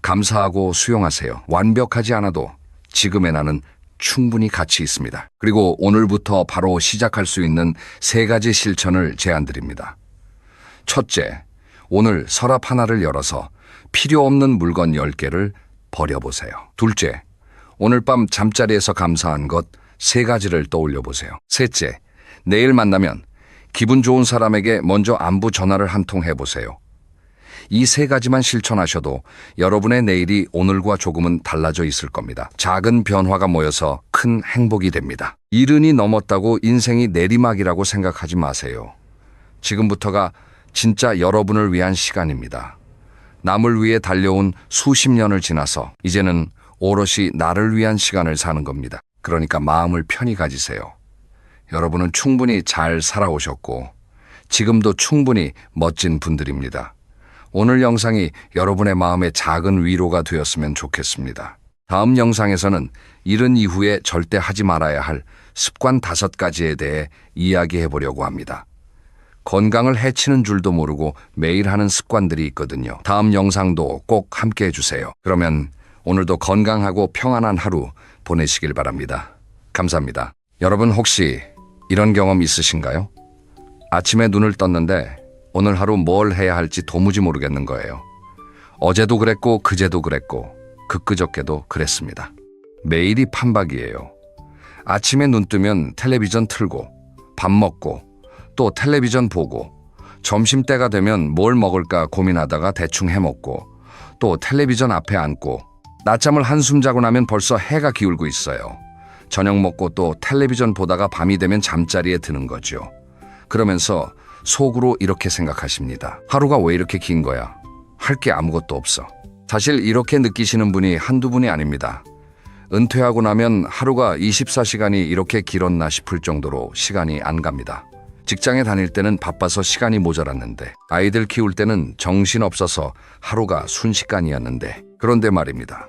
감사하고 수용하세요. 완벽하지 않아도 지금의 나는 충분히 가치 있습니다. 그리고 오늘부터 바로 시작할 수 있는 3가지 실천을 제안드립니다. 첫째, 오늘 서랍 하나를 열어서 필요 없는 물건 10개를 버려보세요. 둘째, 오늘 밤 잠자리에서 감사한 것 3가지를 떠올려 보세요. 셋째, 내일 만나면 기분 좋은 사람에게 먼저 안부 전화를 한 통 해보세요. 이 3가지만 실천하셔도 여러분의 내일이 오늘과 조금은 달라져 있을 겁니다. 작은 변화가 모여서 큰 행복이 됩니다. 이른이 넘었다고 인생이 내리막이라고 생각하지 마세요. 지금부터가 진짜 여러분을 위한 시간입니다. 남을 위해 달려온 수십 년을 지나서 이제는 오롯이 나를 위한 시간을 사는 겁니다. 그러니까 마음을 편히 가지세요. 여러분은 충분히 잘 살아오셨고 지금도 충분히 멋진 분들입니다. 오늘 영상이 여러분의 마음에 작은 위로가 되었으면 좋겠습니다. 다음 영상에서는 이른 이후에 절대 하지 말아야 할 습관 5가지에 대해 이야기해 보려고 합니다. 건강을 해치는 줄도 모르고 매일 하는 습관들이 있거든요. 다음 영상도 꼭 함께 해주세요. 그러면 오늘도 건강하고 평안한 하루 보내시길 바랍니다. 감사합니다. 여러분 혹시 이런 경험 있으신가요? 아침에 눈을 떴는데 오늘 하루 뭘 해야 할지 도무지 모르겠는 거예요. 어제도 그랬고 그제도 그랬고 그저께도 그랬습니다. 매일이 판박이에요. 아침에 눈 뜨면 텔레비전 틀고 밥 먹고 또 텔레비전 보고 점심때가 되면 뭘 먹을까 고민하다가 대충 해먹고 또 텔레비전 앞에 앉고 낮잠을 한숨 자고 나면 벌써 해가 기울고 있어요. 저녁 먹고 또 텔레비전 보다가 밤이 되면 잠자리에 드는 거죠. 그러면서 속으로 이렇게 생각하십니다. 하루가 왜 이렇게 긴 거야? 할 게 아무것도 없어. 사실 이렇게 느끼시는 분이 한두 분이 아닙니다. 은퇴하고 나면 하루가 24시간이 이렇게 길었나 싶을 정도로 시간이 안 갑니다. 직장에 다닐 때는 바빠서 시간이 모자랐는데 아이들 키울 때는 정신없어서 하루가 순식간이었는데 그런데 말입니다.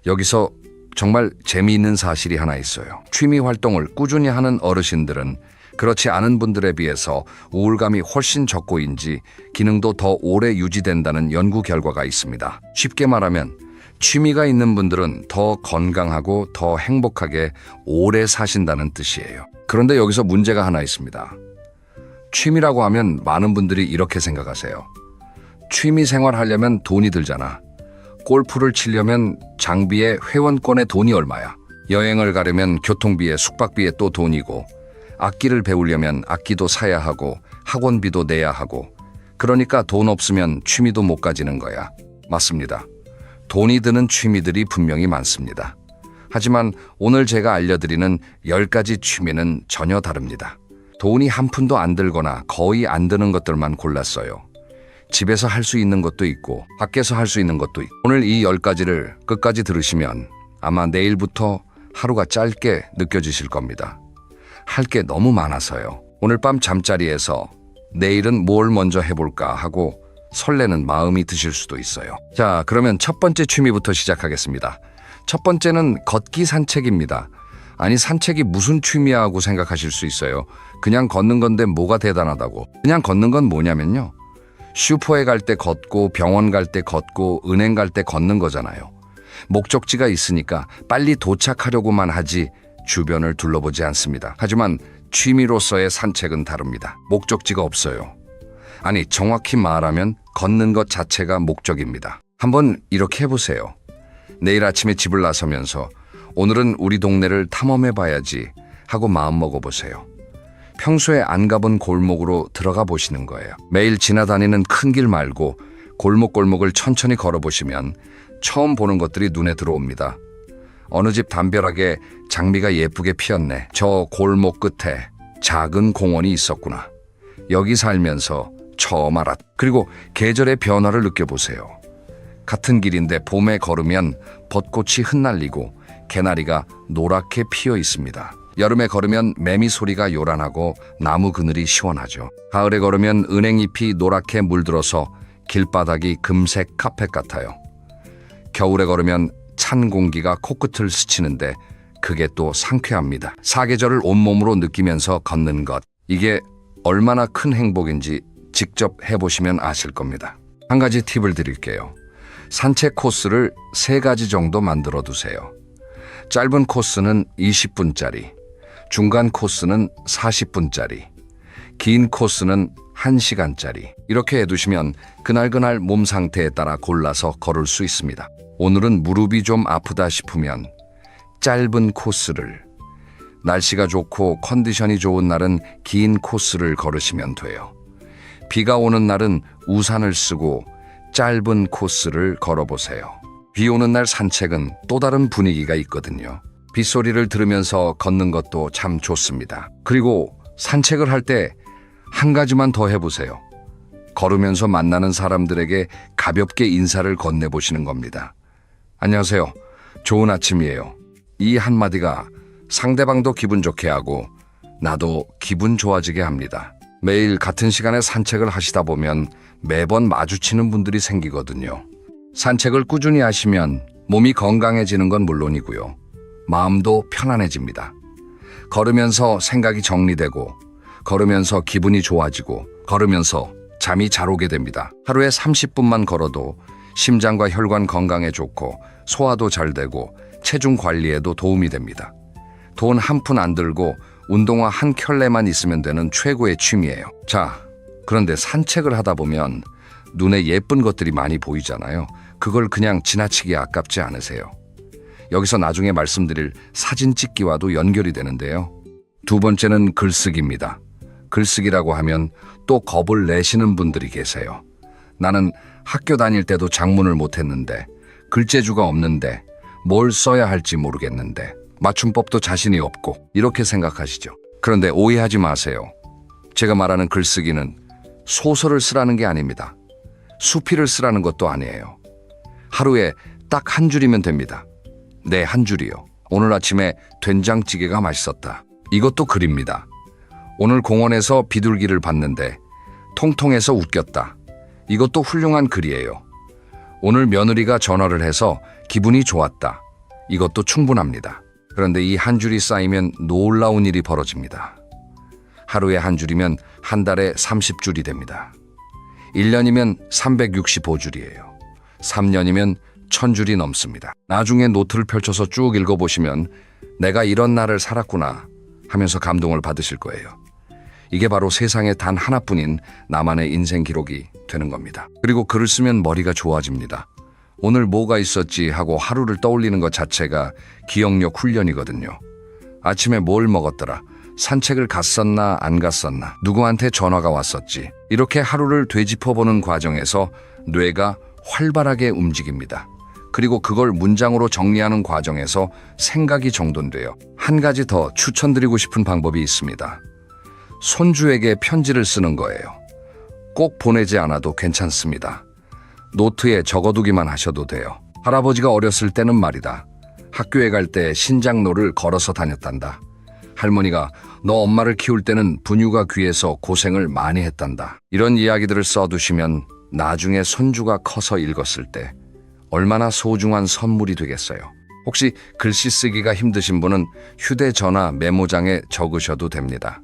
여기서 정말 재미있는 사실이 하나 있어요. 취미 활동을 꾸준히 하는 어르신들은 그렇지 않은 분들에 비해서 우울감이 훨씬 적고인지 기능도 더 오래 유지된다는 연구 결과가 있습니다. 쉽게 말하면 취미가 있는 분들은 더 건강하고 더 행복하게 오래 사신다는 뜻이에요. 그런데 여기서 문제가 하나 있습니다. 취미라고 하면 많은 분들이 이렇게 생각하세요. 취미 생활 하려면 돈이 들잖아. 골프를 치려면 장비에 회원권에 돈이 얼마야. 여행을 가려면 교통비에 숙박비에 또 돈이고 악기를 배우려면 악기도 사야 하고 학원비도 내야 하고 그러니까 돈 없으면 취미도 못 가지는 거야. 맞습니다. 돈이 드는 취미들이 분명히 많습니다. 하지만 오늘 제가 알려드리는 10가지 취미는 전혀 다릅니다. 돈이 한 푼도 안 들거나 거의 안 드는 것들만 골랐어요. 집에서 할 수 있는 것도 있고 밖에서 할 수 있는 것도 있고 오늘 이 10가지를 끝까지 들으시면 아마 내일부터 하루가 짧게 느껴지실 겁니다. 할 게 너무 많아서요. 오늘 밤 잠자리에서 내일은 뭘 먼저 해볼까 하고 설레는 마음이 드실 수도 있어요. 자, 그러면 첫 번째 취미부터 시작하겠습니다. 첫 번째는 걷기 산책입니다. 아니 산책이 무슨 취미야 하고 생각하실 수 있어요. 그냥 걷는 건데 뭐가 대단하다고. 그냥 걷는 건 뭐냐면요. 슈퍼에 갈 때 걷고 병원 갈 때 걷고 은행 갈 때 걷는 거잖아요. 목적지가 있으니까 빨리 도착하려고만 하지 주변을 둘러보지 않습니다. 하지만 취미로서의 산책은 다릅니다. 목적지가 없어요. 아니 정확히 말하면 걷는 것 자체가 목적입니다. 한번 이렇게 해보세요. 내일 아침에 집을 나서면서 오늘은 우리 동네를 탐험해봐야지 하고 마음 먹어보세요. 평소에 안 가본 골목으로 들어가 보시는 거예요. 매일 지나다니는 큰 길 말고 골목골목을 천천히 걸어보시면 처음 보는 것들이 눈에 들어옵니다. 어느 집 담벼락에 장미가 예쁘게 피었네. 저 골목 끝에 작은 공원이 있었구나. 여기 살면서 처음 알았. 그리고 계절의 변화를 느껴보세요. 같은 길인데 봄에 걸으면 벚꽃이 흩날리고 개나리가 노랗게 피어 있습니다. 여름에 걸으면 매미 소리가 요란하고 나무 그늘이 시원하죠. 가을에 걸으면 은행잎이 노랗게 물들어서 길바닥이 금색 카펫 같아요. 겨울에 걸으면 찬 공기가 코끝을 스치는데 그게 또 상쾌합니다. 사계절을 온몸으로 느끼면서 걷는 것. 이게 얼마나 큰 행복인지 직접 해보시면 아실 겁니다. 한 가지 팁을 드릴게요. 산책 코스를 3가지 정도 만들어 두세요. 짧은 코스는 20분짜리, 중간 코스는 40분짜리, 긴 코스는 1시간짜리. 이렇게 해두시면 그날그날 몸 상태에 따라 골라서 걸을 수 있습니다. 오늘은 무릎이 좀 아프다 싶으면 짧은 코스를, 날씨가 좋고 컨디션이 좋은 날은 긴 코스를 걸으시면 돼요. 비가 오는 날은 우산을 쓰고 짧은 코스를 걸어보세요. 비 오는 날 산책은 또 다른 분위기가 있거든요. 빗소리를 들으면서 걷는 것도 참 좋습니다. 그리고 산책을 할 때 한 가지만 더 해보세요. 걸으면서 만나는 사람들에게 가볍게 인사를 건네보시는 겁니다. 안녕하세요. 좋은 아침이에요. 이 한마디가 상대방도 기분 좋게 하고 나도 기분 좋아지게 합니다. 매일 같은 시간에 산책을 하시다 보면 매번 마주치는 분들이 생기거든요. 산책을 꾸준히 하시면 몸이 건강해지는 건 물론이고요. 마음도 편안해집니다. 걸으면서 생각이 정리되고, 걸으면서 기분이 좋아지고, 걸으면서 잠이 잘 오게 됩니다. 하루에 30분만 걸어도 심장과 혈관 건강에 좋고 소화도 잘 되고 체중 관리에도 도움이 됩니다. 돈 한 푼 안 들고 운동화 한 켤레만 있으면 되는 최고의 취미예요. 자, 그런데 산책을 하다 보면 눈에 예쁜 것들이 많이 보이잖아요. 그걸 그냥 지나치기 아깝지 않으세요? 여기서 나중에 말씀드릴 사진 찍기와도 연결이 되는데요. 두 번째는 글쓰기입니다. 글쓰기라고 하면 또 겁을 내시는 분들이 계세요. 나는 학교 다닐 때도 작문을 못했는데, 글재주가 없는데, 뭘 써야 할지 모르겠는데, 맞춤법도 자신이 없고, 이렇게 생각하시죠. 그런데 오해하지 마세요. 제가 말하는 글쓰기는 소설을 쓰라는 게 아닙니다. 수필을 쓰라는 것도 아니에요. 하루에 딱 한 줄이면 됩니다. 네, 한 줄이요. 오늘 아침에 된장찌개가 맛있었다. 이것도 글입니다. 오늘 공원에서 비둘기를 봤는데 통통해서 웃겼다. 이것도 훌륭한 글이에요. 오늘 며느리가 전화를 해서 기분이 좋았다. 이것도 충분합니다. 그런데 이 한 줄이 쌓이면 놀라운 일이 벌어집니다. 하루에 한 줄이면 한 달에 30줄이 됩니다. 1년이면 365줄이에요. 3년이면 1000줄이 넘습니다. 나중에 노트를 펼쳐서 쭉 읽어보시면 내가 이런 날을 살았구나 하면서 감동을 받으실 거예요. 이게 바로 세상에 단 하나뿐인 나만의 인생 기록이 되는 겁니다. 그리고 글을 쓰면 머리가 좋아집니다. 오늘 뭐가 있었지 하고 하루를 떠올리는 것 자체가 기억력 훈련이거든요. 아침에 뭘 먹었더라, 산책을 갔었나 안 갔었나, 누구한테 전화가 왔었지. 이렇게 하루를 되짚어보는 과정에서 뇌가 활발하게 움직입니다. 그리고 그걸 문장으로 정리하는 과정에서 생각이 정돈돼요. 한 가지 더 추천드리고 싶은 방법이 있습니다. 손주에게 편지를 쓰는 거예요. 꼭 보내지 않아도 괜찮습니다. 노트에 적어두기만 하셔도 돼요. 할아버지가 어렸을 때는 말이다, 학교에 갈 때 신장로를 걸어서 다녔단다. 할머니가 너 엄마를 키울 때는 분유가 귀해서 고생을 많이 했단다. 이런 이야기들을 써두시면 나중에 손주가 커서 읽었을 때 얼마나 소중한 선물이 되겠어요. 혹시 글씨 쓰기가 힘드신 분은 휴대전화 메모장에 적으셔도 됩니다.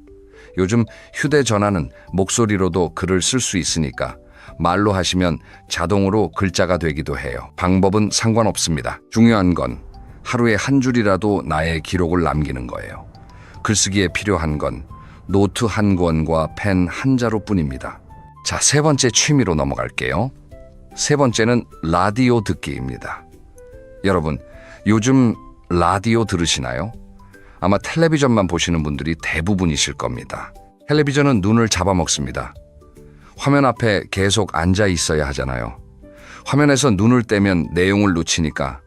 요즘 휴대전화는 목소리로도 글을 쓸 수 있으니까 말로 하시면 자동으로 글자가 되기도 해요. 방법은 상관없습니다. 중요한 건 하루에 한 줄이라도 나의 기록을 남기는 거예요. 글쓰기에 필요한 건 노트 한 권과 펜 한 자루 뿐입니다. 자, 세 번째 취미로 넘어갈게요. 세 번째는 라디오 듣기입니다. 여러분, 요즘 라디오 들으시나요? 아마 텔레비전만 보시는 분들이 대부분이실 겁니다. 텔레비전은 눈을 잡아먹습니다. 화면 앞에 계속 앉아 있어야 하잖아요. 화면에서 눈을 떼면 내용을 놓치니까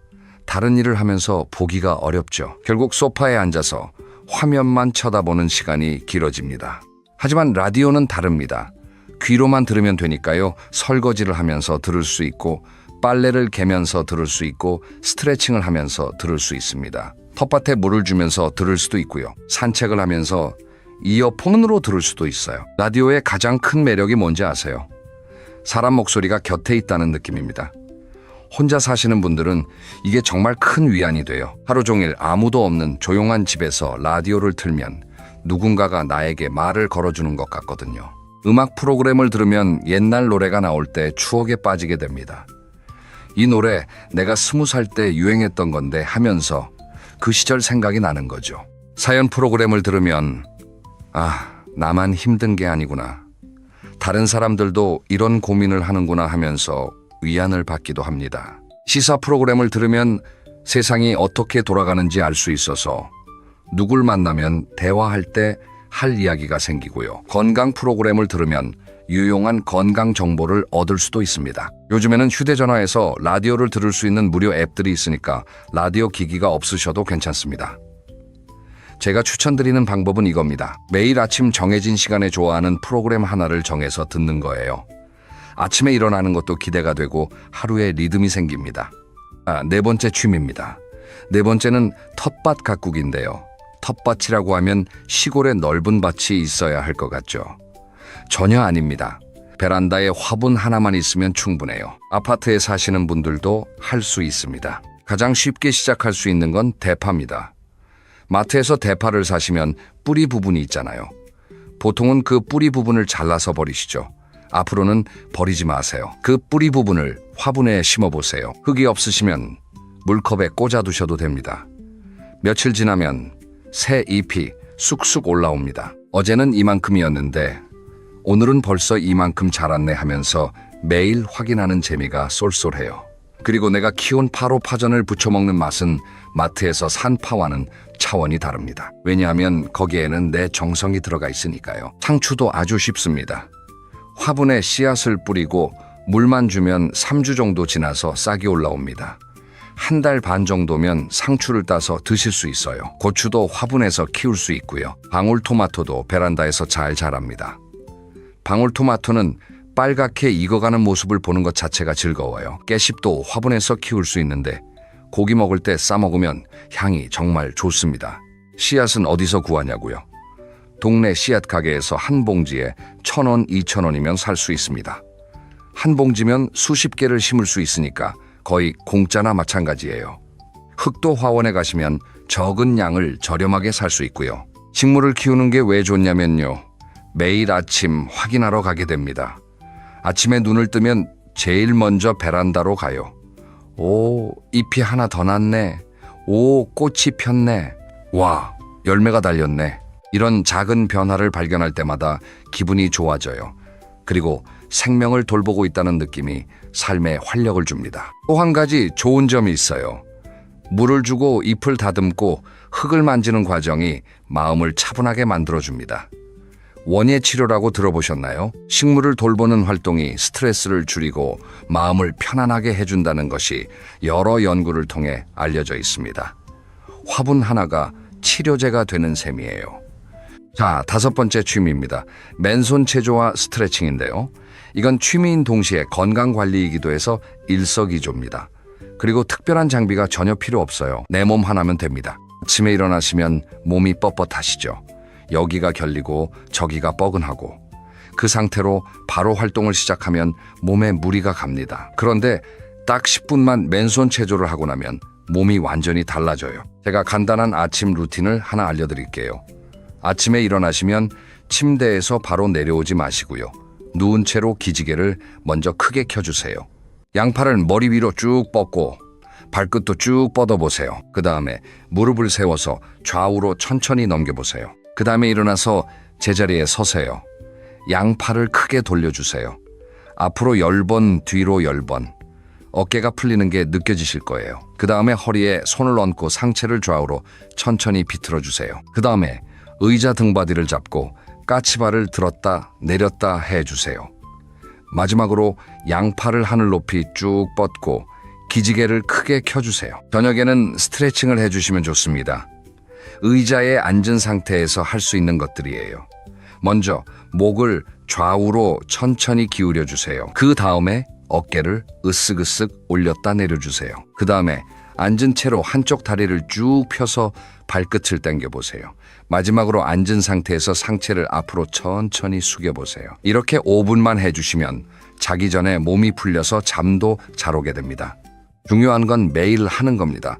다른 일을 하면서 보기가 어렵죠. 결국 소파에 앉아서 화면만 쳐다보는 시간이 길어집니다. 하지만 라디오는 다릅니다. 귀로만 들으면 되니까요. 설거지를 하면서 들을 수 있고, 빨래를 개면서 들을 수 있고, 스트레칭을 하면서 들을 수 있습니다. 텃밭에 물을 주면서 들을 수도 있고요. 산책을 하면서 이어폰으로 들을 수도 있어요. 라디오의 가장 큰 매력이 뭔지 아세요? 사람 목소리가 곁에 있다는 느낌입니다. 혼자 사시는 분들은 이게 정말 큰 위안이 돼요. 하루 종일 아무도 없는 조용한 집에서 라디오를 틀면 누군가가 나에게 말을 걸어주는 것 같거든요. 음악 프로그램을 들으면 옛날 노래가 나올 때 추억에 빠지게 됩니다. 이 노래 내가 20살 때 유행했던 건데 하면서 그 시절 생각이 나는 거죠. 사연 프로그램을 들으면 나만 힘든 게 아니구나, 다른 사람들도 이런 고민을 하는구나 하면서 위안을 받기도 합니다. 시사 프로그램을 들으면 세상이 어떻게 돌아가는지 알 수 있어서 누굴 만나면 대화할 때 할 이야기가 생기고요. 건강 프로그램을 들으면 유용한 건강 정보를 얻을 수도 있습니다. 요즘에는 휴대전화에서 라디오를 들을 수 있는 무료 앱들이 있으니까 라디오 기기가 없으셔도 괜찮습니다. 제가 추천드리는 방법은 이겁니다. 매일 아침 정해진 시간에 좋아하는 프로그램 하나를 정해서 듣는 거예요. 아침에 일어나는 것도 기대가 되고 하루에 리듬이 생깁니다. 네 번째 취미입니다. 네 번째는 텃밭 가꾸기인데요. 텃밭이라고 하면 시골에 넓은 밭이 있어야 할 것 같죠? 전혀 아닙니다. 베란다에 화분 하나만 있으면 충분해요. 아파트에 사시는 분들도 할 수 있습니다. 가장 쉽게 시작할 수 있는 건 대파입니다. 마트에서 대파를 사시면 뿌리 부분이 있잖아요. 보통은 그 뿌리 부분을 잘라서 버리시죠. 앞으로는 버리지 마세요. 그 뿌리 부분을 화분에 심어보세요. 흙이 없으시면 물컵에 꽂아두셔도 됩니다. 며칠 지나면 새 잎이 쑥쑥 올라옵니다. 어제는 이만큼이었는데 오늘은 벌써 이만큼 자랐네 하면서 매일 확인하는 재미가 쏠쏠해요. 그리고 내가 키운 파로 파전을 부쳐 먹는 맛은 마트에서 산 파와는 차원이 다릅니다. 왜냐하면 거기에는 내 정성이 들어가 있으니까요. 상추도 아주 쉽습니다. 화분에 씨앗을 뿌리고 물만 주면 3주 정도 지나서 싹이 올라옵니다. 한 달 반 정도면 상추를 따서 드실 수 있어요. 고추도 화분에서 키울 수 있고요. 방울토마토도 베란다에서 잘 자랍니다. 방울토마토는 빨갛게 익어가는 모습을 보는 것 자체가 즐거워요. 깨씹도 화분에서 키울 수 있는데 고기 먹을 때 싸 먹으면 향이 정말 좋습니다. 씨앗은 어디서 구하냐고요? 동네 씨앗 가게에서 한 봉지에 1,000원, 2,000원이면 살 수 있습니다. 한 봉지면 수십 개를 심을 수 있으니까 거의 공짜나 마찬가지예요. 흑도 화원에 가시면 적은 양을 저렴하게 살 수 있고요. 식물을 키우는 게 왜 좋냐면요. 매일 아침 확인하러 가게 됩니다. 아침에 눈을 뜨면 제일 먼저 베란다로 가요. 오, 잎이 하나 더 났네. 오, 꽃이 폈네. 와, 열매가 달렸네. 이런 작은 변화를 발견할 때마다 기분이 좋아져요. 그리고 생명을 돌보고 있다는 느낌이 삶에 활력을 줍니다. 또 한 가지 좋은 점이 있어요. 물을 주고 잎을 다듬고 흙을 만지는 과정이 마음을 차분하게 만들어줍니다. 원예 치료라고 들어보셨나요? 식물을 돌보는 활동이 스트레스를 줄이고 마음을 편안하게 해준다는 것이 여러 연구를 통해 알려져 있습니다. 화분 하나가 치료제가 되는 셈이에요. 자, 다섯 번째 취미입니다. 맨손 체조와 스트레칭인데요. 이건 취미인 동시에 건강관리이기도 해서 일석이조입니다. 그리고 특별한 장비가 전혀 필요 없어요. 내 몸 하나면 됩니다. 아침에 일어나시면 몸이 뻣뻣하시죠. 여기가 결리고 저기가 뻐근하고 그 상태로 바로 활동을 시작하면 몸에 무리가 갑니다. 그런데 딱 10분만 맨손 체조를 하고 나면 몸이 완전히 달라져요. 제가 간단한 아침 루틴을 하나 알려드릴게요. 아침에 일어나시면 침대에서 바로 내려오지 마시고요. 누운 채로 기지개를 먼저 크게 켜주세요. 양팔을 머리 위로 쭉 뻗고 발끝도 쭉 뻗어보세요. 그 다음에 무릎을 세워서 좌우로 천천히 넘겨보세요. 그 다음에 일어나서 제자리에 서세요. 양팔을 크게 돌려주세요. 앞으로 10번, 뒤로 10번. 어깨가 풀리는 게 느껴지실 거예요. 그 다음에 허리에 손을 얹고 상체를 좌우로 천천히 비틀어주세요. 그 다음에 의자 등받이를 잡고 까치발을 들었다 내렸다 해주세요. 마지막으로 양팔을 하늘 높이 쭉 뻗고 기지개를 크게 켜주세요. 저녁에는 스트레칭을 해주시면 좋습니다. 의자에 앉은 상태에서 할 수 있는 것들이에요. 먼저 목을 좌우로 천천히 기울여 주세요. 그 다음에 어깨를 으쓱으쓱 올렸다 내려주세요. 그 다음에 앉은 채로 한쪽 다리를 쭉 펴서 발끝을 당겨보세요. 마지막으로 앉은 상태에서 상체를 앞으로 천천히 숙여보세요. 이렇게 5분만 해주시면 자기 전에 몸이 풀려서 잠도 잘 오게 됩니다. 중요한 건 매일 하는 겁니다.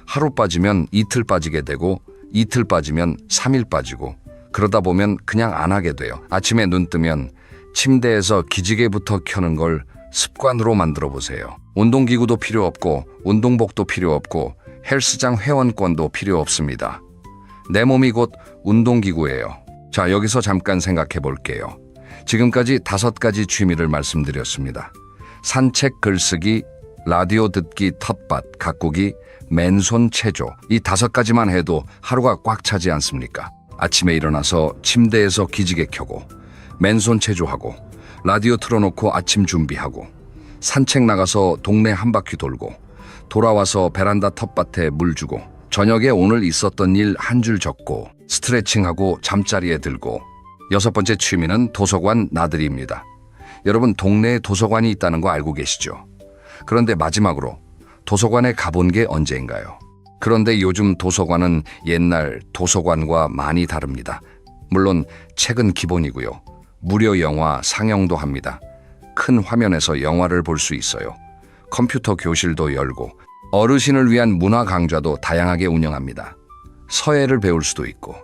하루 빠지면 이틀 빠지게 되고 이틀 빠지면 3일 빠지고 그러다 보면 그냥 안 하게 돼요. 아침에 눈 뜨면 침대에서 기지개부터 켜는 걸 습관으로 만들어 보세요. 운동기구도 필요 없고 운동복도 필요 없고 헬스장 회원권도 필요 없습니다. 내 몸이 곧 운동기구예요. 자, 여기서 잠깐 생각해 볼게요. 지금까지 5가지 취미를 말씀드렸습니다. 산책, 글쓰기, 라디오 듣기, 텃밭, 가꾸기, 맨손 체조, 이 5가지만 해도 하루가 꽉 차지 않습니까? 아침에 일어나서 침대에서 기지개 켜고 맨손 체조하고 라디오 틀어놓고 아침 준비하고 산책 나가서 동네 한 바퀴 돌고 돌아와서 베란다 텃밭에 물 주고 저녁에 오늘 있었던 일 한 줄 적고 스트레칭하고 잠자리에 들고 6번째 취미는 도서관 나들이입니다. 여러분 동네에 도서관이 있다는 거 알고 계시죠? 그런데 마지막으로 도서관에 가본 게 언제인가요? 그런데 요즘 도서관은 옛날 도서관과 많이 다릅니다. 물론 책은 기본이고요. 무료 영화 상영도 합니다. 큰 화면에서 영화를 볼 수 있어요. 컴퓨터 교실도 열고 어르신을 위한 문화 강좌도 다양하게 운영합니다. 서예를 배울 수도 있고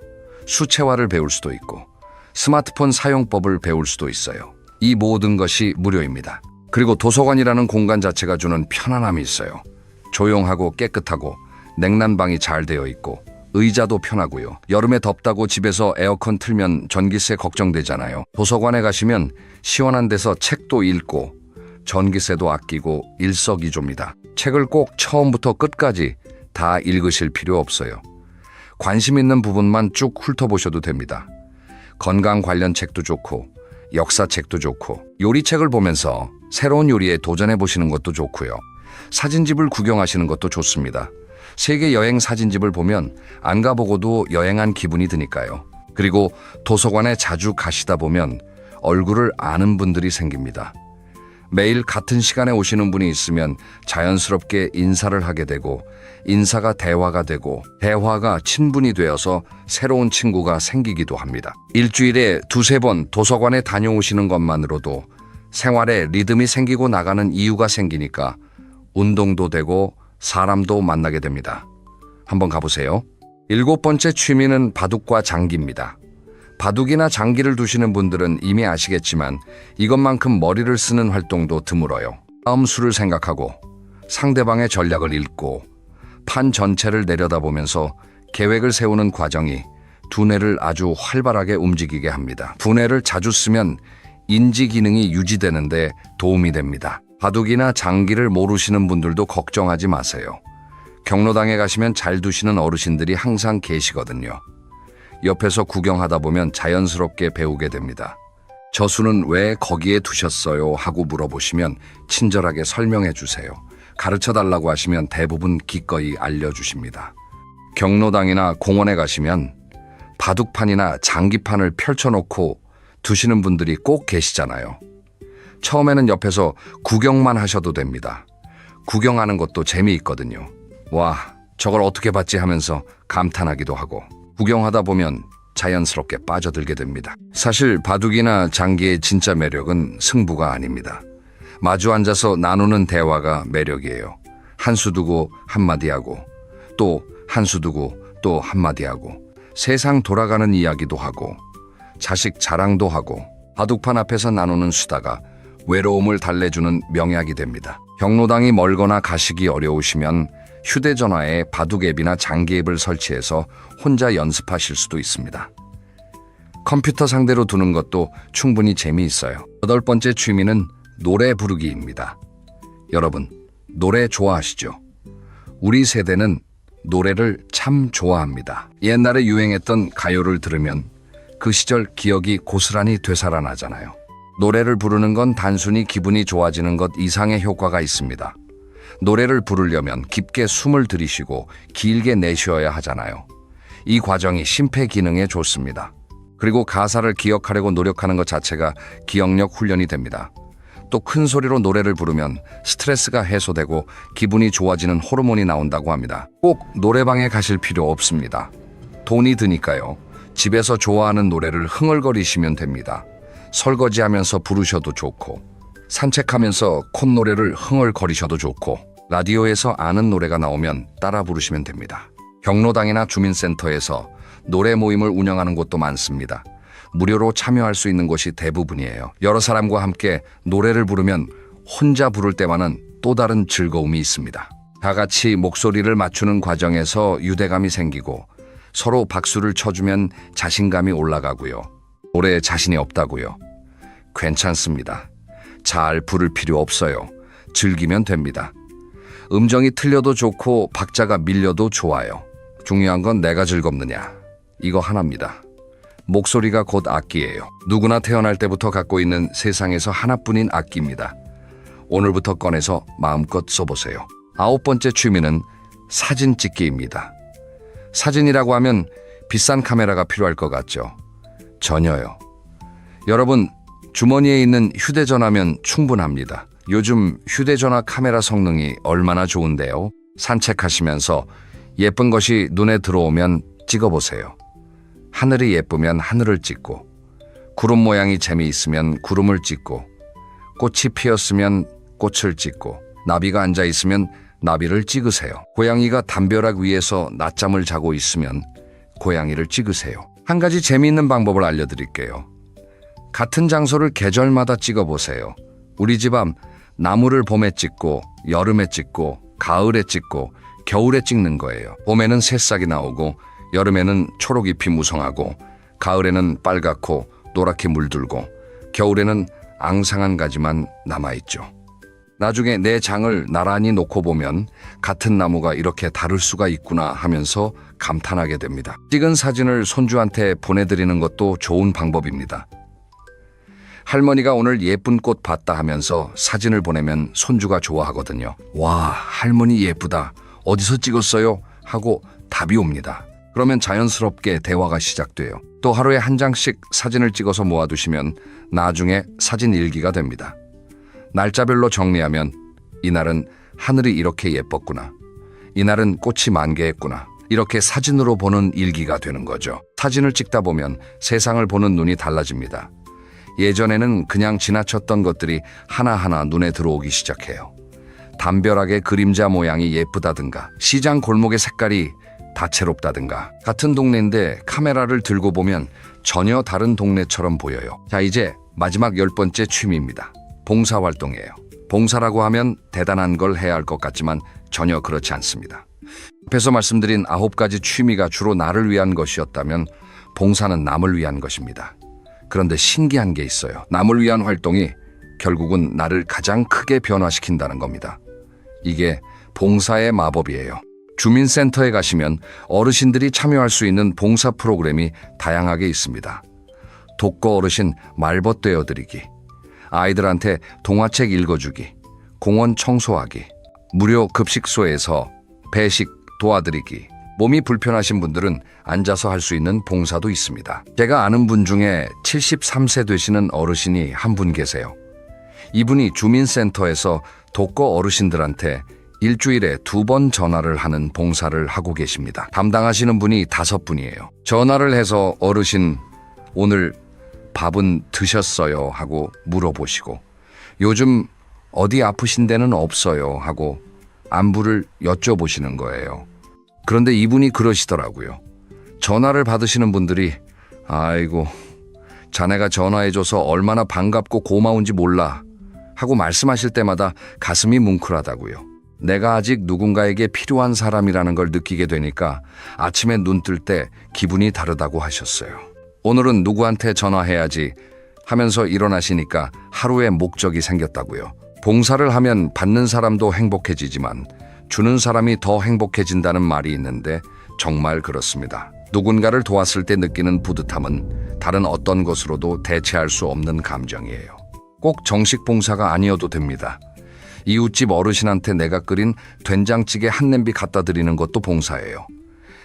수채화를 배울 수도 있고 스마트폰 사용법을 배울 수도 있어요. 이 모든 것이 무료입니다. 그리고 도서관이라는 공간 자체가 주는 편안함이 있어요. 조용하고 깨끗하고 냉난방이 잘 되어 있고 의자도 편하고요. 여름에 덥다고 집에서 에어컨 틀면 전기세 걱정되잖아요. 도서관에 가시면 시원한 데서 책도 읽고 전기세도 아끼고 일석이조입니다. 책을 꼭 처음부터 끝까지 다 읽으실 필요 없어요. 관심 있는 부분만 쭉 훑어보셔도 됩니다. 건강 관련 책도 좋고 역사책도 좋고 요리책을 보면서 새로운 요리에 도전해보시는 것도 좋고요. 사진집을 구경하시는 것도 좋습니다. 세계 여행 사진집을 보면 안 가보고도 여행한 기분이 드니까요. 그리고 도서관에 자주 가시다 보면 얼굴을 아는 분들이 생깁니다. 매일 같은 시간에 오시는 분이 있으면 자연스럽게 인사를 하게 되고 인사가 대화가 되고 대화가 친분이 되어서 새로운 친구가 생기기도 합니다. 일주일에 2-3번 도서관에 다녀오시는 것만으로도 생활에 리듬이 생기고 나가는 이유가 생기니까 운동도 되고 사람도 만나게 됩니다. 한번 가보세요. 7번째 취미는 바둑과 장기입니다. 바둑이나 장기를 두시는 분들은 이미 아시겠지만 이것만큼 머리를 쓰는 활동도 드물어요. 다음 수를 생각하고 상대방의 전략을 읽고 판 전체를 내려다보면서 계획을 세우는 과정이 두뇌를 아주 활발하게 움직이게 합니다. 두뇌를 자주 쓰면 인지 기능이 유지되는데 도움이 됩니다. 바둑이나 장기를 모르시는 분들도 걱정하지 마세요. 경로당에 가시면 잘 두시는 어르신들이 항상 계시거든요. 옆에서 구경하다 보면 자연스럽게 배우게 됩니다. 저 수는 왜 거기에 두셨어요? 하고 물어보시면 친절하게 설명해 주세요. 가르쳐 달라고 하시면 대부분 기꺼이 알려주십니다. 경로당이나 공원에 가시면 바둑판이나 장기판을 펼쳐놓고 두시는 분들이 꼭 계시잖아요. 처음에는 옆에서 구경만 하셔도 됩니다. 구경하는 것도 재미있거든요. 와, 저걸 어떻게 봤지 하면서 감탄하기도 하고 구경하다 보면 자연스럽게 빠져들게 됩니다. 사실 바둑이나 장기의 진짜 매력은 승부가 아닙니다. 마주 앉아서 나누는 대화가 매력이에요. 한 수 두고 한마디 하고 또 한 수 두고 또 한마디 하고 세상 돌아가는 이야기도 하고 자식 자랑도 하고 바둑판 앞에서 나누는 수다가 외로움을 달래주는 명약이 됩니다. 경로당이 멀거나 가시기 어려우시면 휴대전화에 바둑 앱이나 장기 앱을 설치해서 혼자 연습하실 수도 있습니다. 컴퓨터 상대로 두는 것도 충분히 재미있어요. 8번째 취미는 노래 부르기입니다. 여러분, 노래 좋아하시죠? 우리 세대는 노래를 참 좋아합니다. 옛날에 유행했던 가요를 들으면 그 시절 기억이 고스란히 되살아나잖아요. 노래를 부르는 건 단순히 기분이 좋아지는 것 이상의 효과가 있습니다. 노래를 부르려면 깊게 숨을 들이쉬고 길게 내쉬어야 하잖아요. 이 과정이 심폐 기능에 좋습니다. 그리고 가사를 기억하려고 노력하는 것 자체가 기억력 훈련이 됩니다. 또 큰 소리로 노래를 부르면 스트레스가 해소되고 기분이 좋아지는 호르몬이 나온다고 합니다. 꼭 노래방에 가실 필요 없습니다. 돈이 드니까요. 집에서 좋아하는 노래를 흥얼거리시면 됩니다. 설거지하면서 부르셔도 좋고 산책하면서 콧노래를 흥얼거리셔도 좋고 라디오에서 아는 노래가 나오면 따라 부르시면 됩니다. 경로당이나 주민센터에서 노래 모임을 운영하는 곳도 많습니다. 무료로 참여할 수 있는 곳이 대부분이에요. 여러 사람과 함께 노래를 부르면 혼자 부를 때와는 또 다른 즐거움이 있습니다. 다 같이 목소리를 맞추는 과정에서 유대감이 생기고 서로 박수를 쳐주면 자신감이 올라가고요. 노래에 자신이 없다고요? 괜찮습니다. 잘 부를 필요 없어요. 즐기면 됩니다. 음정이 틀려도 좋고 박자가 밀려도 좋아요. 중요한 건 내가 즐겁느냐. 이거 하나입니다. 목소리가 곧 악기예요. 누구나 태어날 때부터 갖고 있는 세상에서 하나뿐인 악기입니다. 오늘부터 꺼내서 마음껏 써보세요. 9번째 취미는 사진 찍기입니다. 사진이라고 하면 비싼 카메라가 필요할 것 같죠? 전혀요. 여러분, 주머니에 있는 휴대전화면 충분합니다. 요즘 휴대전화 카메라 성능이 얼마나 좋은데요? 산책하시면서 예쁜 것이 눈에 들어오면 찍어보세요. 하늘이 예쁘면 하늘을 찍고, 구름 모양이 재미있으면 구름을 찍고, 꽃이 피었으면 꽃을 찍고, 나비가 앉아있으면 나비를 찍으세요. 고양이가 담벼락 위에서 낮잠을 자고 있으면 고양이를 찍으세요. 한 가지 재미있는 방법을 알려드릴게요. 같은 장소를 계절마다 찍어보세요. 우리 집 앞 나무를 봄에 찍고, 여름에 찍고, 가을에 찍고, 겨울에 찍는 거예요. 봄에는 새싹이 나오고, 여름에는 초록잎이 무성하고, 가을에는 빨갛고 노랗게 물들고, 겨울에는 앙상한 가지만 남아있죠. 나중에 내 장을 나란히 놓고 보면 같은 나무가 이렇게 다를 수가 있구나 하면서 감탄하게 됩니다. 찍은 사진을 손주한테 보내드리는 것도 좋은 방법입니다. 할머니가 오늘 예쁜 꽃 봤다 하면서 사진을 보내면 손주가 좋아하거든요. 와, 할머니 예쁘다. 어디서 찍었어요? 하고 답이 옵니다. 그러면 자연스럽게 대화가 시작돼요. 또 하루에 한 장씩 사진을 찍어서 모아두시면 나중에 사진 일기가 됩니다. 날짜별로 정리하면 이날은 하늘이 이렇게 예뻤구나. 이날은 꽃이 만개했구나. 이렇게 사진으로 보는 일기가 되는 거죠. 사진을 찍다 보면 세상을 보는 눈이 달라집니다. 예전에는 그냥 지나쳤던 것들이 하나하나 눈에 들어오기 시작해요. 담벼락의 그림자 모양이 예쁘다든가, 시장 골목의 색깔이 다채롭다든가, 같은 동네인데 카메라를 들고 보면 전혀 다른 동네처럼 보여요. 자, 이제 마지막 10번째 취미입니다. 봉사활동이에요. 봉사라고 하면 대단한 걸 해야 할 것 같지만 전혀 그렇지 않습니다. 앞에서 말씀드린 9가지 취미가 주로 나를 위한 것이었다면 봉사는 남을 위한 것입니다. 그런데 신기한 게 있어요. 남을 위한 활동이 결국은 나를 가장 크게 변화시킨다는 겁니다. 이게 봉사의 마법이에요. 주민센터에 가시면 어르신들이 참여할 수 있는 봉사 프로그램이 다양하게 있습니다. 독거 어르신 말벗 되어드리기, 아이들한테 동화책 읽어주기, 공원 청소하기, 무료 급식소에서 배식 도와드리기, 몸이 불편하신 분들은 앉아서 할 수 있는 봉사도 있습니다. 제가 아는 분 중에 73세 되시는 어르신이 한 분 계세요. 이분이 주민센터에서 독거 어르신들한테 일주일에 2번 전화를 하는 봉사를 하고 계십니다. 담당하시는 분이 5분이에요. 전화를 해서 어르신 오늘 밥은 드셨어요? 하고 물어보시고, 요즘 어디 아프신 데는 없어요? 하고 안부를 여쭤보시는 거예요. 그런데 이분이 그러시더라고요. 전화를 받으시는 분들이 아이고, 자네가 전화해줘서 얼마나 반갑고 고마운지 몰라 하고 말씀하실 때마다 가슴이 뭉클하다고요. 내가 아직 누군가에게 필요한 사람이라는 걸 느끼게 되니까 아침에 눈 뜰 때 기분이 다르다고 하셨어요. 오늘은 누구한테 전화해야지 하면서 일어나시니까 하루의 목적이 생겼다고요. 봉사를 하면 받는 사람도 행복해지지만 주는 사람이 더 행복해진다는 말이 있는데 정말 그렇습니다. 누군가를 도왔을 때 느끼는 뿌듯함은 다른 어떤 것으로도 대체할 수 없는 감정이에요. 꼭 정식 봉사가 아니어도 됩니다. 이웃집 어르신한테 내가 끓인 된장찌개 한 냄비 갖다 드리는 것도 봉사예요.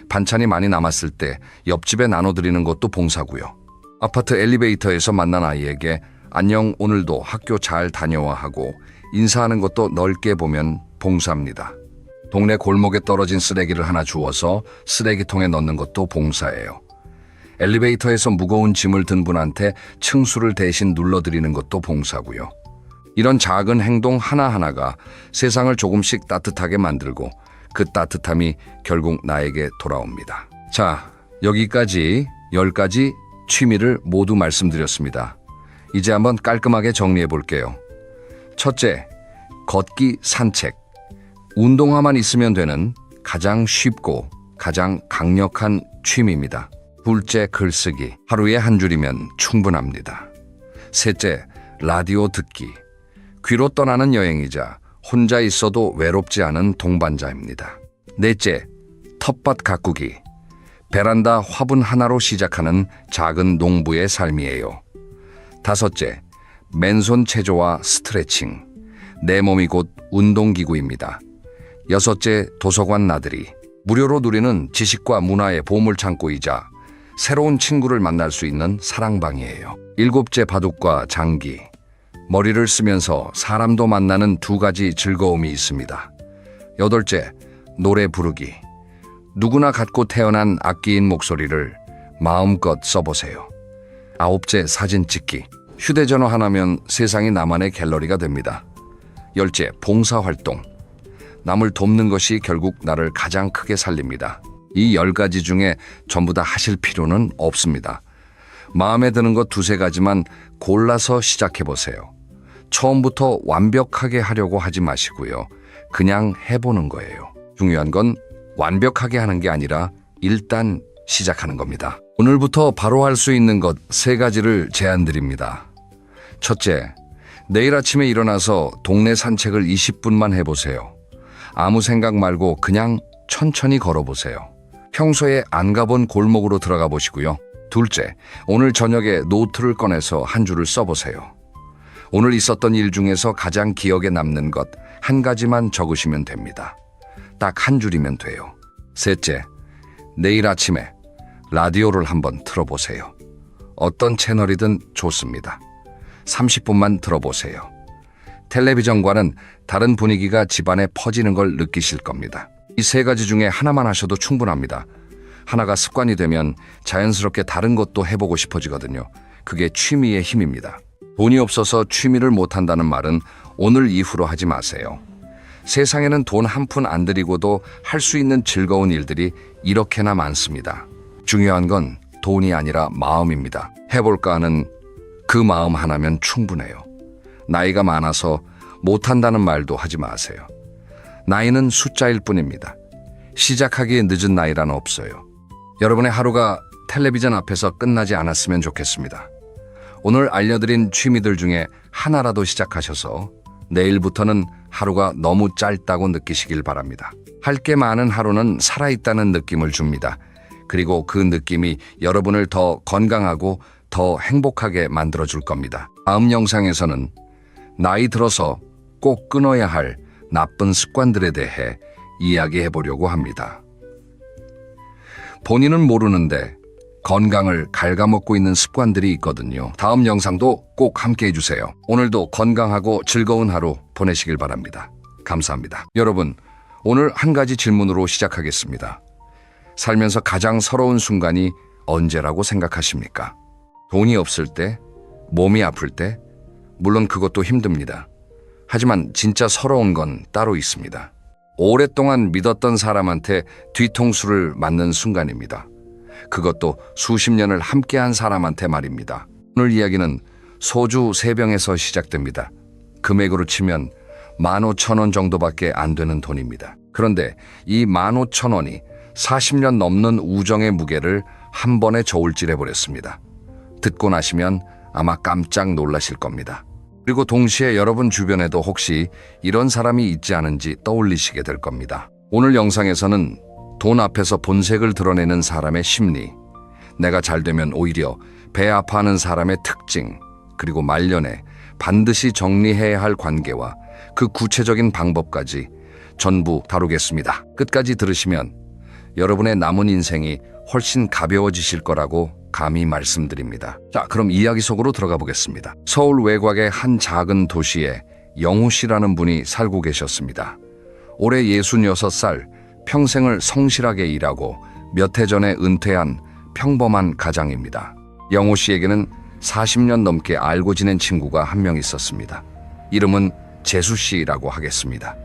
반찬이 많이 남았을 때 옆집에 나눠드리는 것도 봉사고요. 아파트 엘리베이터에서 만난 아이에게 안녕, 오늘도 학교 잘 다녀와 하고 인사하는 것도 넓게 보면 봉사입니다. 동네 골목에 떨어진 쓰레기를 하나 주워서 쓰레기통에 넣는 것도 봉사예요. 엘리베이터에서 무거운 짐을 든 분한테 층수를 대신 눌러드리는 것도 봉사고요. 이런 작은 행동 하나하나가 세상을 조금씩 따뜻하게 만들고 그 따뜻함이 결국 나에게 돌아옵니다. 자, 여기까지 10가지 취미를 모두 말씀드렸습니다. 이제 한번 깔끔하게 정리해 볼게요. 첫째, 걷기, 산책. 운동화만 있으면 되는 가장 쉽고 가장 강력한 취미입니다. 둘째, 글쓰기. 하루에 한 줄이면 충분합니다. 셋째, 라디오 듣기. 귀로 떠나는 여행이자 혼자 있어도 외롭지 않은 동반자입니다. 넷째, 텃밭 가꾸기. 베란다 화분 하나로 시작하는 작은 농부의 삶이에요. 다섯째, 맨손 체조와 스트레칭. 내 몸이 곧 운동기구입니다. 여섯째, 도서관 나들이. 무료로 누리는 지식과 문화의 보물창고이자 새로운 친구를 만날 수 있는 사랑방이에요. 일곱째, 바둑과 장기. 머리를 쓰면서 사람도 만나는 두 가지 즐거움이 있습니다. 여덟째, 노래 부르기. 누구나 갖고 태어난 악기인 목소리를 마음껏 써보세요. 아홉째, 사진 찍기. 휴대전화 하나면 세상이 나만의 갤러리가 됩니다. 열째, 봉사활동. 남을 돕는 것이 결국 나를 가장 크게 살립니다. 이 10가지 중에 전부 다 하실 필요는 없습니다. 마음에 드는 것 두세 가지만 골라서 시작해보세요. 처음부터 완벽하게 하려고 하지 마시고요. 그냥 해보는 거예요. 중요한 건 완벽하게 하는 게 아니라 일단 시작하는 겁니다. 오늘부터 바로 할 수 있는 것 3가지를 제안드립니다. 첫째, 내일 아침에 일어나서 동네 산책을 20분만 해보세요. 아무 생각 말고 그냥 천천히 걸어보세요. 평소에 안 가본 골목으로 들어가 보시고요. 둘째, 오늘 저녁에 노트를 꺼내서 한 줄을 써보세요. 오늘 있었던 일 중에서 가장 기억에 남는 것 한 가지만 적으시면 됩니다. 딱 한 줄이면 돼요. 셋째, 내일 아침에 라디오를 한번 틀어보세요. 어떤 채널이든 좋습니다. 30분만 들어보세요. 텔레비전과는 다른 분위기가 집안에 퍼지는 걸 느끼실 겁니다. 이 3가지 중에 하나만 하셔도 충분합니다. 하나가 습관이 되면 자연스럽게 다른 것도 해보고 싶어지거든요. 그게 취미의 힘입니다. 돈이 없어서 취미를 못한다는 말은 오늘 이후로 하지 마세요. 세상에는 돈 한 푼 안 들이고도 할 수 있는 즐거운 일들이 이렇게나 많습니다. 중요한 건 돈이 아니라 마음입니다. 해볼까 하는 그 마음 하나면 충분해요. 나이가 많아서 못한다는 말도 하지 마세요. 나이는 숫자일 뿐입니다. 시작하기에 늦은 나이란 없어요. 여러분의 하루가 텔레비전 앞에서 끝나지 않았으면 좋겠습니다. 오늘 알려드린 취미들 중에 하나라도 시작하셔서 내일부터는 하루가 너무 짧다고 느끼시길 바랍니다. 할 게 많은 하루는 살아있다는 느낌을 줍니다. 그리고 그 느낌이 여러분을 더 건강하고 더 행복하게 만들어줄 겁니다. 다음 영상에서는 나이 들어서 꼭 끊어야 할 나쁜 습관들에 대해 이야기해 보려고 합니다. 본인은 모르는데 건강을 갉아먹고 있는 습관들이 있거든요. 다음 영상도 꼭 함께 해주세요. 오늘도 건강하고 즐거운 하루 보내시길 바랍니다. 감사합니다. 여러분, 오늘 한 가지 질문으로 시작하겠습니다. 살면서 가장 서러운 순간이 언제라고 생각하십니까? 돈이 없을 때? 몸이 아플 때? 물론 그것도 힘듭니다. 하지만 진짜 서러운 건 따로 있습니다. 오랫동안 믿었던 사람한테 뒤통수를 맞는 순간입니다. 그것도 수십 년을 함께한 사람한테 말입니다. 오늘 이야기는 소주 3병에서 시작됩니다. 금액으로 치면 15,000원 정도밖에 안 되는 돈입니다. 그런데 이 15,000원이 40년 넘는 우정의 무게를 한 번에 저울질해버렸습니다. 듣고 나시면 아마 깜짝 놀라실 겁니다. 그리고 동시에 여러분 주변에도 혹시 이런 사람이 있지 않은지 떠올리시게 될 겁니다. 오늘 영상에서는 돈 앞에서 본색을 드러내는 사람의 심리, 내가 잘 되면 오히려 배 아파하는 사람의 특징, 그리고 말년에 반드시 정리해야 할 관계와 그 구체적인 방법까지 전부 다루겠습니다. 끝까지 들으시면 여러분의 남은 인생이 훨씬 가벼워지실 거라고 감히 말씀드립니다. 자, 그럼 이야기 속으로 들어가 보겠습니다. 서울 외곽의 한 작은 도시에 영호 씨라는 분이 살고 계셨습니다. 올해 66살, 평생을 성실하게 일하고 몇 해 전에 은퇴한 평범한 가장입니다. 영호 씨에게는 40년 넘게 알고 지낸 친구가 한 명 있었습니다. 이름은 재수 씨라고 하겠습니다.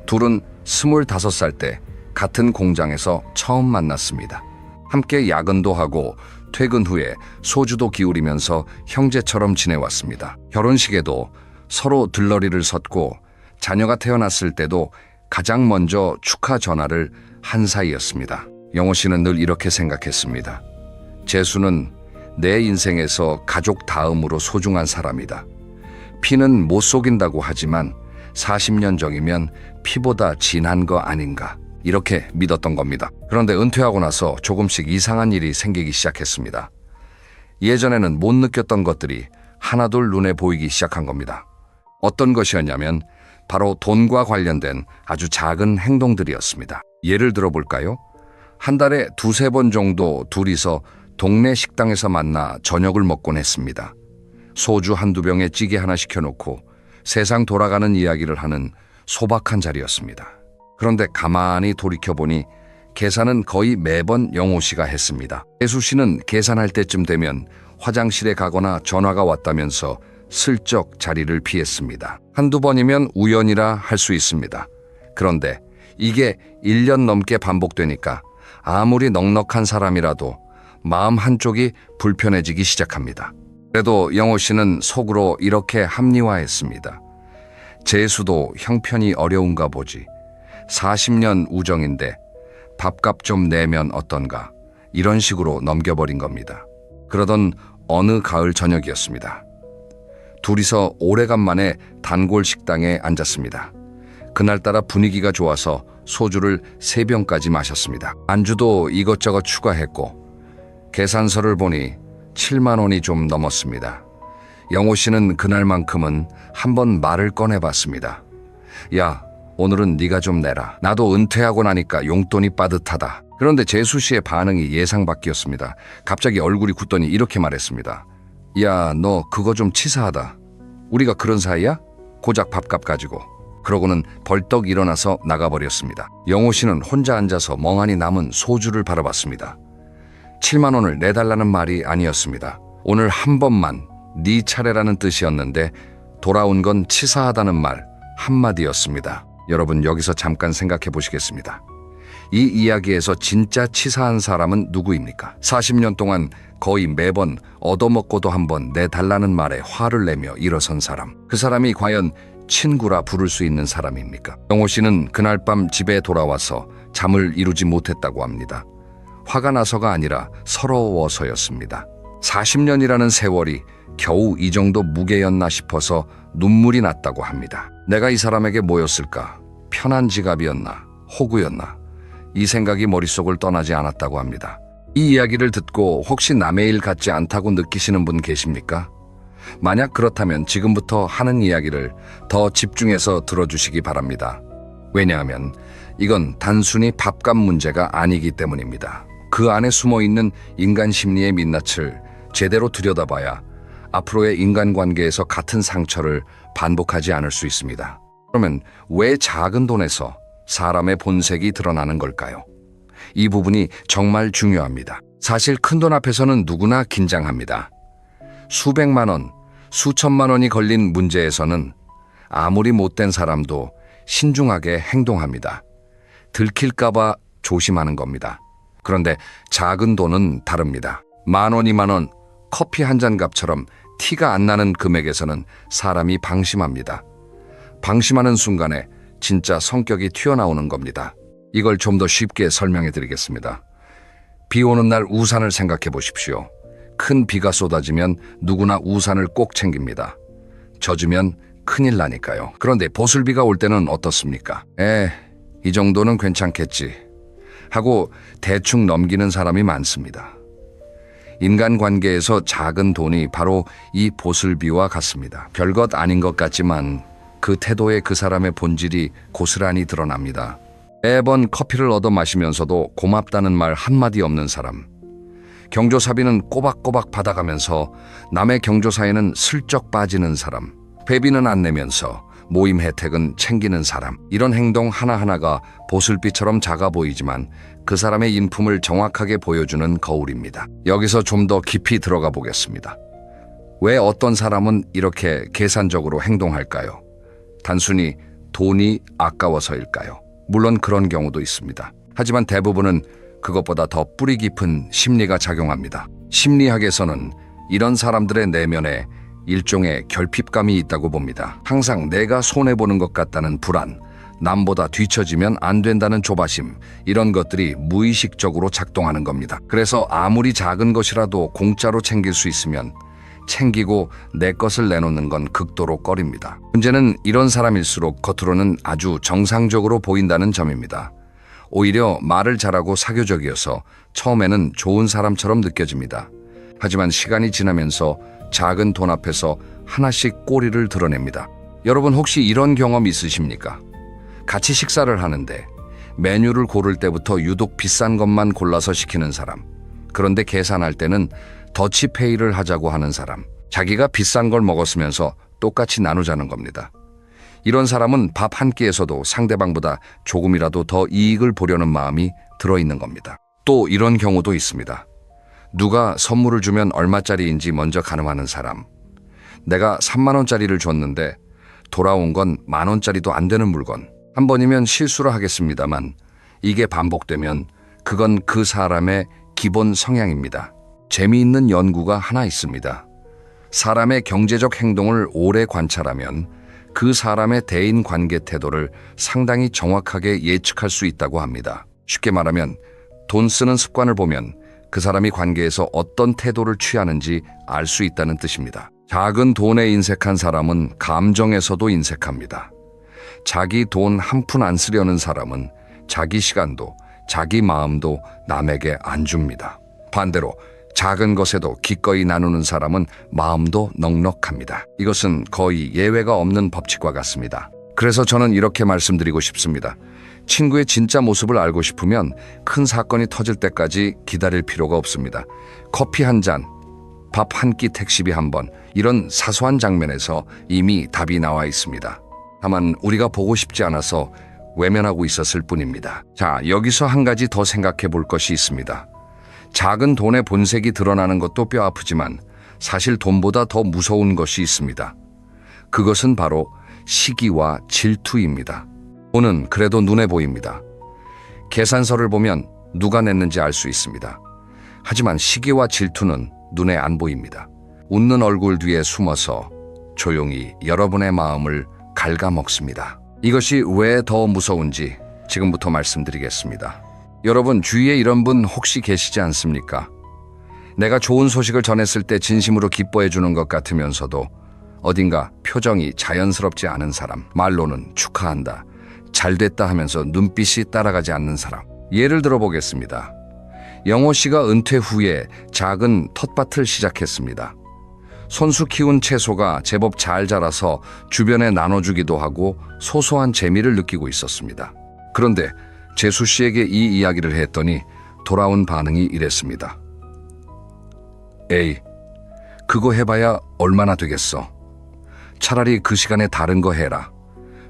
둘은 25살 때 같은 공장에서 처음 만났습니다. 함께 야근도 하고 퇴근 후에 소주도 기울이면서 형제처럼 지내왔습니다. 결혼식에도 서로 들러리를 섰고 자녀가 태어났을 때도 가장 먼저 축하 전화를 한 사이였습니다. 영호 씨는 늘 이렇게 생각했습니다. 재수는 내 인생에서 가족 다음으로 소중한 사람이다. 피는 못 속인다고 하지만 40년 전이면 피보다 진한 거 아닌가 이렇게 믿었던 겁니다. 그런데 은퇴하고 나서 조금씩 이상한 일이 생기기 시작했습니다. 예전에는 못 느꼈던 것들이 하나둘 눈에 보이기 시작한 겁니다. 어떤 것이었냐면 바로 돈과 관련된 아주 작은 행동들이었습니다. 예를 들어볼까요? 한 달에 두세 번 정도 둘이서 동네 식당에서 만나 저녁을 먹곤 했습니다. 소주 한두 병에 찌개 하나 시켜놓고 세상 돌아가는 이야기를 하는 소박한 자리였습니다. 그런데 가만히 돌이켜보니 계산은 거의 매번 영호 씨가 했습니다. 혜수 씨는 계산할 때쯤 되면 화장실에 가거나 전화가 왔다면서 슬쩍 자리를 피했습니다. 한두 번이면 우연이라 할 수 있습니다. 그런데 이게 1년 넘게 반복되니까 아무리 넉넉한 사람이라도 마음 한쪽이 불편해지기 시작합니다. 그래도 영호 씨는 속으로 이렇게 합리화했습니다. 재수도 형편이 어려운가 보지. 40년 우정인데 밥값 좀 내면 어떤가. 이런 식으로 넘겨버린 겁니다. 그러던 어느 가을 저녁이었습니다. 둘이서 오래간만에 단골 식당에 앉았습니다. 그날따라 분위기가 좋아서 소주를 3병까지 마셨습니다. 안주도 이것저것 추가했고 계산서를 보니 7만 원이 좀 넘었습니다. 영호 씨는 그날만큼은 한번 말을 꺼내봤습니다. 야, 오늘은 네가 좀 내라. 나도 은퇴하고 나니까 용돈이 빠듯하다. 그런데 재수 씨의 반응이 예상 밖이었습니다. 갑자기 얼굴이 굳더니 이렇게 말했습니다. 야, 너 그거 좀 치사하다. 우리가 그런 사이야? 고작 밥값 가지고. 그러고는 벌떡 일어나서 나가버렸습니다. 영호 씨는 혼자 앉아서 멍하니 남은 소주를 바라봤습니다. 7만 원을 내달라는 말이 아니었습니다. 오늘 한 번만 네 차례라는 뜻이었는데 돌아온 건 치사하다는 말 한마디였습니다. 여러분, 여기서 잠깐 생각해 보시겠습니다. 이 이야기에서 진짜 치사한 사람은 누구입니까? 40년 동안 거의 매번 얻어먹고도 한번 내달라는 말에 화를 내며 일어선 사람. 그 사람이 과연 친구라 부를 수 있는 사람입니까? 영호 씨는 그날 밤 집에 돌아와서 잠을 이루지 못했다고 합니다. 화가 나서가 아니라 서러워서였습니다. 40년이라는 세월이 겨우 이 정도 무게였나 싶어서 눈물이 났다고 합니다. 내가 이 사람에게 뭐였을까? 편한 지갑이었나? 호구였나? 이 생각이 머릿속을 떠나지 않았다고 합니다. 이 이야기를 듣고 혹시 남의 일 같지 않다고 느끼시는 분 계십니까? 만약 그렇다면 지금부터 하는 이야기를 더 집중해서 들어주시기 바랍니다. 왜냐하면 이건 단순히 밥값 문제가 아니기 때문입니다. 그 안에 숨어있는 인간 심리의 민낯을 제대로 들여다봐야 앞으로의 인간관계에서 같은 상처를 반복하지 않을 수 있습니다. 그러면 왜 작은 돈에서 사람의 본색이 드러나는 걸까요? 이 부분이 정말 중요합니다. 사실 큰돈 앞에서는 누구나 긴장합니다. 수백만 원, 수천만 원이 걸린 문제에서는 아무리 못된 사람도 신중하게 행동합니다. 들킬까봐 조심하는 겁니다. 그런데 작은 돈은 다릅니다. 10,000원, 20,000원, 커피 한 잔 값처럼 티가 안 나는 금액에서는 사람이 방심합니다. 방심하는 순간에 진짜 성격이 튀어나오는 겁니다. 이걸 좀 더 쉽게 설명해 드리겠습니다. 비 오는 날 우산을 생각해 보십시오. 큰 비가 쏟아지면 누구나 우산을 꼭 챙깁니다. 젖으면 큰일 나니까요. 그런데 보슬비가 올 때는 어떻습니까? 이 정도는 괜찮겠지 하고 대충 넘기는 사람이 많습니다. 인간관계에서 작은 돈이 바로 이 보슬비와 같습니다. 별것 아닌 것 같지만 그 태도에 그 사람의 본질이 고스란히 드러납니다. 매번 커피를 얻어 마시면서도 고맙다는 말 한마디 없는 사람. 경조사비는 꼬박꼬박 받아가면서 남의 경조사에는 슬쩍 빠지는 사람. 회비는 안 내면서 모임 혜택은 챙기는 사람. 이런 행동 하나하나가 보슬비처럼 작아 보이지만 그 사람의 인품을 정확하게 보여주는 거울입니다. 여기서 좀 더 깊이 들어가 보겠습니다. 왜 어떤 사람은 이렇게 계산적으로 행동할까요? 단순히 돈이 아까워서일까요? 물론 그런 경우도 있습니다. 하지만 대부분은 그것보다 더 뿌리 깊은 심리가 작용합니다. 심리학에서는 이런 사람들의 내면에 일종의 결핍감이 있다고 봅니다. 항상 내가 손해보는 것 같다는 불안, 남보다 뒤처지면 안 된다는 조바심, 이런 것들이 무의식적으로 작동하는 겁니다. 그래서 아무리 작은 것이라도 공짜로 챙길 수 있으면 챙기고 내 것을 내놓는 건 극도로 꺼립니다. 문제는 이런 사람일수록 겉으로는 아주 정상적으로 보인다는 점입니다. 오히려 말을 잘하고 사교적이어서 처음에는 좋은 사람처럼 느껴집니다. 하지만 시간이 지나면서 작은 돈 앞에서 하나씩 꼬리를 드러냅니다. 여러분 혹시 이런 경험 있으십니까? 같이 식사를 하는데 메뉴를 고를 때부터 유독 비싼 것만 골라서 시키는 사람. 그런데 계산할 때는 더치페이를 하자고 하는 사람. 자기가 비싼 걸 먹었으면서 똑같이 나누자는 겁니다. 이런 사람은 밥 한 끼에서도 상대방보다 조금이라도 더 이익을 보려는 마음이 들어있는 겁니다. 또 이런 경우도 있습니다. 누가 선물을 주면 얼마짜리인지 먼저 가늠하는 사람. 내가 3만 원짜리를 줬는데 돌아온 건 10,000원짜리도 안 되는 물건. 한 번이면 실수를 하겠습니다만 이게 반복되면 그건 그 사람의 기본 성향입니다. 재미있는 연구가 하나 있습니다. 사람의 경제적 행동을 오래 관찰하면 그 사람의 대인 관계 태도를 상당히 정확하게 예측할 수 있다고 합니다. 쉽게 말하면 돈 쓰는 습관을 보면 그 사람이 관계에서 어떤 태도를 취하는지 알 수 있다는 뜻입니다. 작은 돈에 인색한 사람은 감정에서도 인색합니다. 자기 돈 한 푼 안 쓰려는 사람은 자기 시간도 자기 마음도 남에게 안 줍니다. 반대로 작은 것에도 기꺼이 나누는 사람은 마음도 넉넉합니다. 이것은 거의 예외가 없는 법칙과 같습니다. 그래서 저는 이렇게 말씀드리고 싶습니다. 친구의 진짜 모습을 알고 싶으면 큰 사건이 터질 때까지 기다릴 필요가 없습니다. 커피 한 잔, 밥 한 끼 택시비 한 번, 이런 사소한 장면에서 이미 답이 나와 있습니다. 다만 우리가 보고 싶지 않아서 외면하고 있었을 뿐입니다. 자, 여기서 한 가지 더 생각해 볼 것이 있습니다. 작은 돈의 본색이 드러나는 것도 뼈 아프지만 사실 돈보다 더 무서운 것이 있습니다. 그것은 바로 시기와 질투입니다. 돈은 그래도 눈에 보입니다. 계산서를 보면 누가 냈는지 알 수 있습니다. 하지만 시기와 질투는 눈에 안 보입니다. 웃는 얼굴 뒤에 숨어서 조용히 여러분의 마음을 갉아먹습니다. 이것이 왜 더 무서운지 지금부터 말씀드리겠습니다. 여러분 주위에 이런 분 혹시 계시지 않습니까? 내가 좋은 소식을 전했을 때 진심으로 기뻐해 주는 것 같으면서도 어딘가 표정이 자연스럽지 않은 사람, 말로는 축하한다, 잘됐다 하면서 눈빛이 따라가지 않는 사람. 예를 들어 보겠습니다. 영호 씨가 은퇴 후에 작은 텃밭을 시작했습니다. 손수 키운 채소가 제법 잘 자라서 주변에 나눠주기도 하고 소소한 재미를 느끼고 있었습니다. 그런데 재수 씨에게 이 이야기를 했더니 돌아온 반응이 이랬습니다. 에이, 그거 해봐야 얼마나 되겠어. 차라리 그 시간에 다른 거 해라.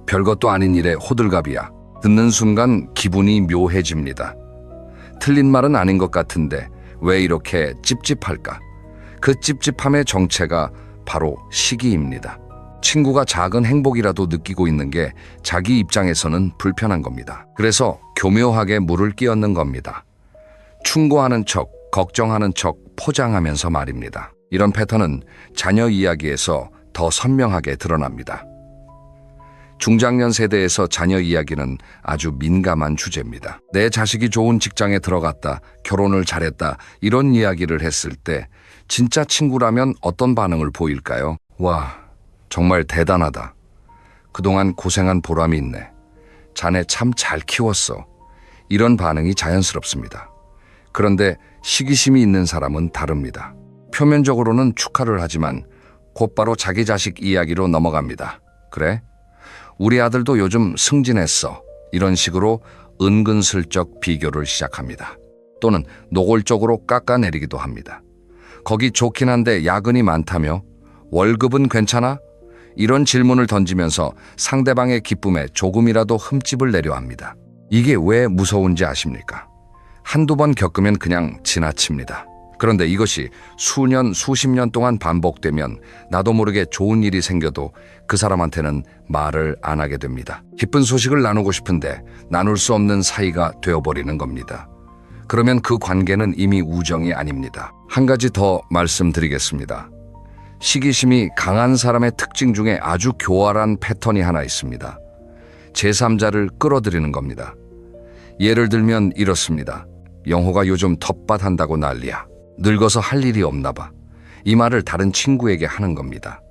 별것도 아닌 일에 호들갑이야. 듣는 순간 기분이 묘해집니다. 틀린 말은 아닌 것 같은데 왜 이렇게 찝찝할까? 그 찝찝함의 정체가 바로 시기입니다. 친구가 작은 행복이라도 느끼고 있는 게 자기 입장에서는 불편한 겁니다. 그래서 교묘하게 물을 끼얹는 겁니다. 충고하는 척, 걱정하는 척 포장하면서 말입니다. 이런 패턴은 자녀 이야기에서 더 선명하게 드러납니다. 중장년 세대에서 자녀 이야기는 아주 민감한 주제입니다. 내 자식이 좋은 직장에 들어갔다, 결혼을 잘했다, 이런 이야기를 했을 때 진짜 친구라면 어떤 반응을 보일까요? 와, 정말 대단하다. 그동안 고생한 보람이 있네. 자네 참 잘 키웠어. 이런 반응이 자연스럽습니다. 그런데 시기심이 있는 사람은 다릅니다. 표면적으로는 축하를 하지만 곧바로 자기 자식 이야기로 넘어갑니다. 그래? 우리 아들도 요즘 승진했어. 이런 식으로 은근슬쩍 비교를 시작합니다. 또는 노골적으로 깎아내리기도 합니다. 거기 좋긴 한데 야근이 많다며? 월급은 괜찮아? 이런 질문을 던지면서 상대방의 기쁨에 조금이라도 흠집을 내려 합니다. 이게 왜 무서운지 아십니까? 한두 번 겪으면 그냥 지나칩니다. 그런데 이것이 수년, 수십 년 동안 반복되면 나도 모르게 좋은 일이 생겨도 그 사람한테는 말을 안 하게 됩니다. 기쁜 소식을 나누고 싶은데 나눌 수 없는 사이가 되어버리는 겁니다. 그러면 그 관계는 이미 우정이 아닙니다. 한 가지 더 말씀드리겠습니다. 시기심이 강한 사람의 특징 중에 아주 교활한 패턴이 하나 있습니다. 제3자를 끌어들이는 겁니다. 예를 들면 이렇습니다. 영호가 요즘 텃밭 한다고 난리야. 늙어서 할 일이 없나 봐. 이 말을 다른 친구에게 하는 겁니다.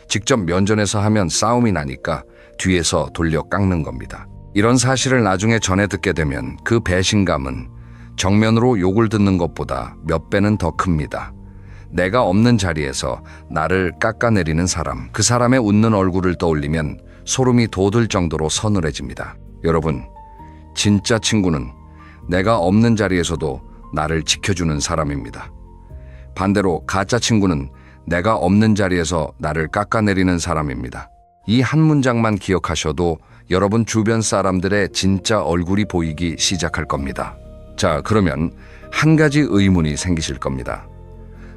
직접 면전에서 하면 싸움이 나니까 뒤에서 돌려 깎는 겁니다. 이런 사실을 나중에 전해 듣게 되면 그 배신감은 정면으로 욕을 듣는 것보다 몇 배는 더 큽니다. 내가 없는 자리에서 나를 깎아내리는 사람, 그 사람의 웃는 얼굴을 떠올리면 소름이 돋을 정도로 서늘해집니다. 여러분, 진짜 친구는 내가 없는 자리에서도 나를 지켜주는 사람입니다. 반대로 가짜 친구는 내가 없는 자리에서 나를 깎아내리는 사람입니다. 이 한 문장만 기억하셔도 여러분 주변 사람들의 진짜 얼굴이 보이기 시작할 겁니다. 자, 그러면 한 가지 의문이 생기실 겁니다.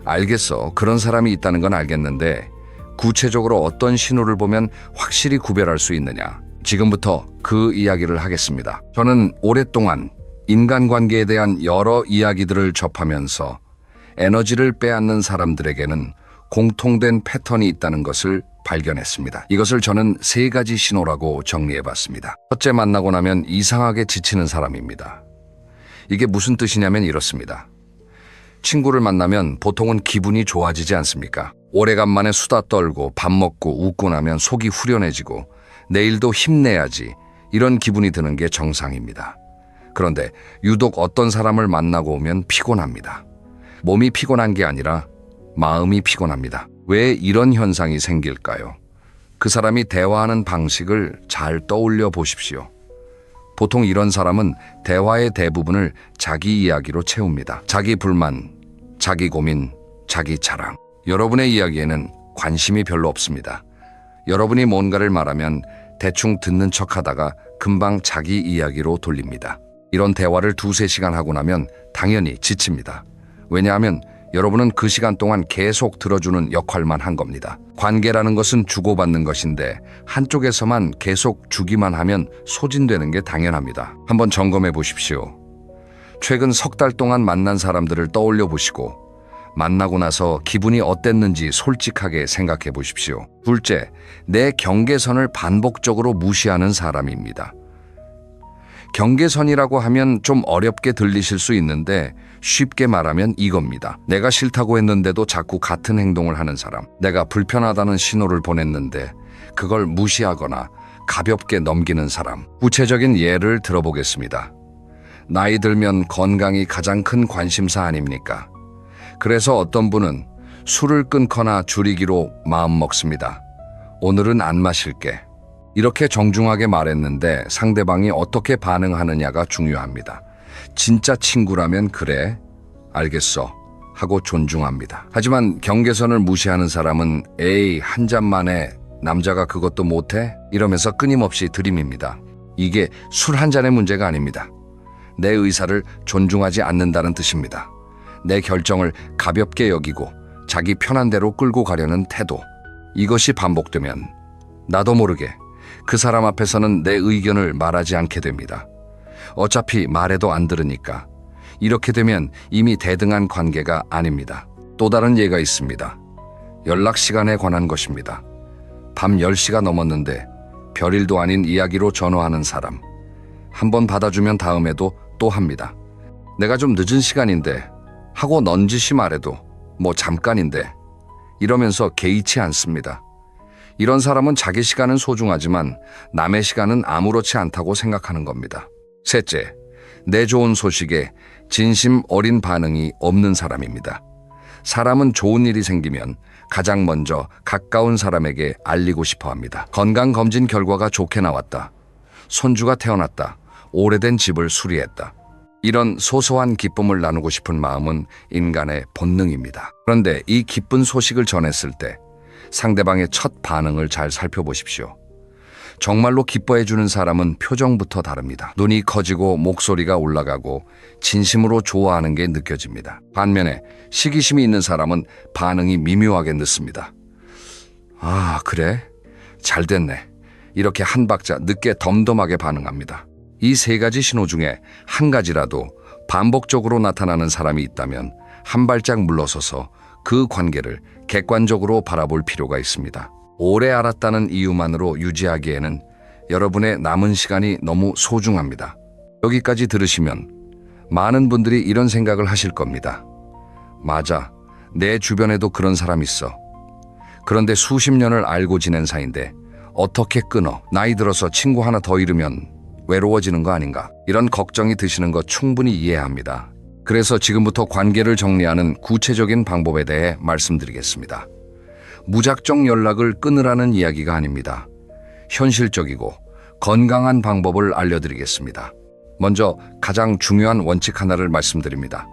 알겠어. 그런 사람이 있다는 건 알겠는데 구체적으로 어떤 신호를 보면 확실히 구별할 수 있느냐? 지금부터 그 이야기를 하겠습니다. 저는 오랫동안 인간관계에 대한 여러 이야기들을 접하면서 에너지를 빼앗는 사람들에게는 공통된 패턴이 있다는 것을 발견했습니다. 이것을 저는 3가지 신호라고 정리해봤습니다. 첫째, 만나고 나면 이상하게 지치는 사람입니다. 이게 무슨 뜻이냐면 이렇습니다. 친구를 만나면 보통은 기분이 좋아지지 않습니까? 오래간만에 수다 떨고 밥 먹고 웃고 나면 속이 후련해지고 내일도 힘내야지, 이런 기분이 드는 게 정상입니다. 그런데 유독 어떤 사람을 만나고 오면 피곤합니다. 몸이 피곤한 게 아니라 마음이 피곤합니다. 왜 이런 현상이 생길까요? 그 사람이 대화하는 방식을 잘 떠올려 보십시오. 보통 이런 사람은 대화의 대부분을 자기 이야기로 채웁니다. 자기 불만, 자기 고민, 자기 자랑. 여러분의 이야기에는 관심이 별로 없습니다. 여러분이 뭔가를 말하면 대충 듣는 척하다가 금방 자기 이야기로 돌립니다. 이런 대화를 2-3시간 하고 나면 당연히 지칩니다. 왜냐하면 여러분은 그 시간 동안 계속 들어주는 역할만 한 겁니다. 관계라는 것은 주고받는 것인데 한쪽에서만 계속 주기만 하면 소진되는 게 당연합니다. 한번 점검해 보십시오. 최근 석 달 동안 만난 사람들을 떠올려 보시고 만나고 나서 기분이 어땠는지 솔직하게 생각해 보십시오. 둘째, 내 경계선을 반복적으로 무시하는 사람입니다. 경계선이라고 하면 좀 어렵게 들리실 수 있는데 쉽게 말하면 이겁니다. 내가 싫다고 했는데도 자꾸 같은 행동을 하는 사람. 내가 불편하다는 신호를 보냈는데 그걸 무시하거나 가볍게 넘기는 사람. 구체적인 예를 들어보겠습니다. 나이 들면 건강이 가장 큰 관심사 아닙니까? 그래서 어떤 분은 술을 끊거나 줄이기로 마음먹습니다. 오늘은 안 마실게. 이렇게 정중하게 말했는데 상대방이 어떻게 반응하느냐가 중요합니다. 진짜 친구라면 그래, 알겠어 하고 존중합니다. 하지만 경계선을 무시하는 사람은 에이, 한 잔만에 남자가 그것도 못해? 이러면서 끊임없이 들이밉니다. 이게 술 한 잔의 문제가 아닙니다. 내 의사를 존중하지 않는다는 뜻입니다. 내 결정을 가볍게 여기고 자기 편한 대로 끌고 가려는 태도. 이것이 반복되면 나도 모르게 그 사람 앞에서는 내 의견을 말하지 않게 됩니다. 어차피 말해도 안 들으니까. 이렇게 되면 이미 대등한 관계가 아닙니다. 또 다른 예가 있습니다. 연락 시간에 관한 것입니다. 밤 10시가 넘었는데 별일도 아닌 이야기로 전화하는 사람. 한번 받아주면 다음에도 또 합니다. 내가 좀 늦은 시간인데 하고 넌지시 말해도 뭐 잠깐인데 이러면서 개의치 않습니다. 이런 사람은 자기 시간은 소중하지만 남의 시간은 아무렇지 않다고 생각하는 겁니다. 셋째, 내 좋은 소식에 진심 어린 반응이 없는 사람입니다. 사람은 좋은 일이 생기면 가장 먼저 가까운 사람에게 알리고 싶어 합니다. 건강검진 결과가 좋게 나왔다. 손주가 태어났다. 오래된 집을 수리했다. 이런 소소한 기쁨을 나누고 싶은 마음은 인간의 본능입니다. 그런데 이 기쁜 소식을 전했을 때 상대방의 첫 반응을 잘 살펴보십시오. 정말로 기뻐해주는 사람은 표정부터 다릅니다. 눈이 커지고 목소리가 올라가고 진심으로 좋아하는 게 느껴집니다. 반면에 시기심이 있는 사람은 반응이 미묘하게 늦습니다. 아, 그래? 잘 됐네. 이렇게 한 박자 늦게 덤덤하게 반응합니다. 이 3가지 신호 중에 한 가지라도 반복적으로 나타나는 사람이 있다면 한 발짝 물러서서 그 관계를 객관적으로 바라볼 필요가 있습니다. 오래 알았다는 이유만으로 유지하기에는 여러분의 남은 시간이 너무 소중합니다. 여기까지 들으시면 많은 분들이 이런 생각을 하실 겁니다. 맞아, 내 주변에도 그런 사람 있어. 그런데 수십 년을 알고 지낸 사이인데 어떻게 끊어? 나이 들어서 친구 하나 더 잃으면 외로워지는 거 아닌가? 이런 걱정이 드시는 거 충분히 이해합니다. 그래서 지금부터 관계를 정리하는 구체적인 방법에 대해 말씀드리겠습니다. 무작정 연락을 끊으라는 이야기가 아닙니다. 현실적이고 건강한 방법을 알려드리겠습니다. 먼저 가장 중요한 원칙 하나를 말씀드립니다.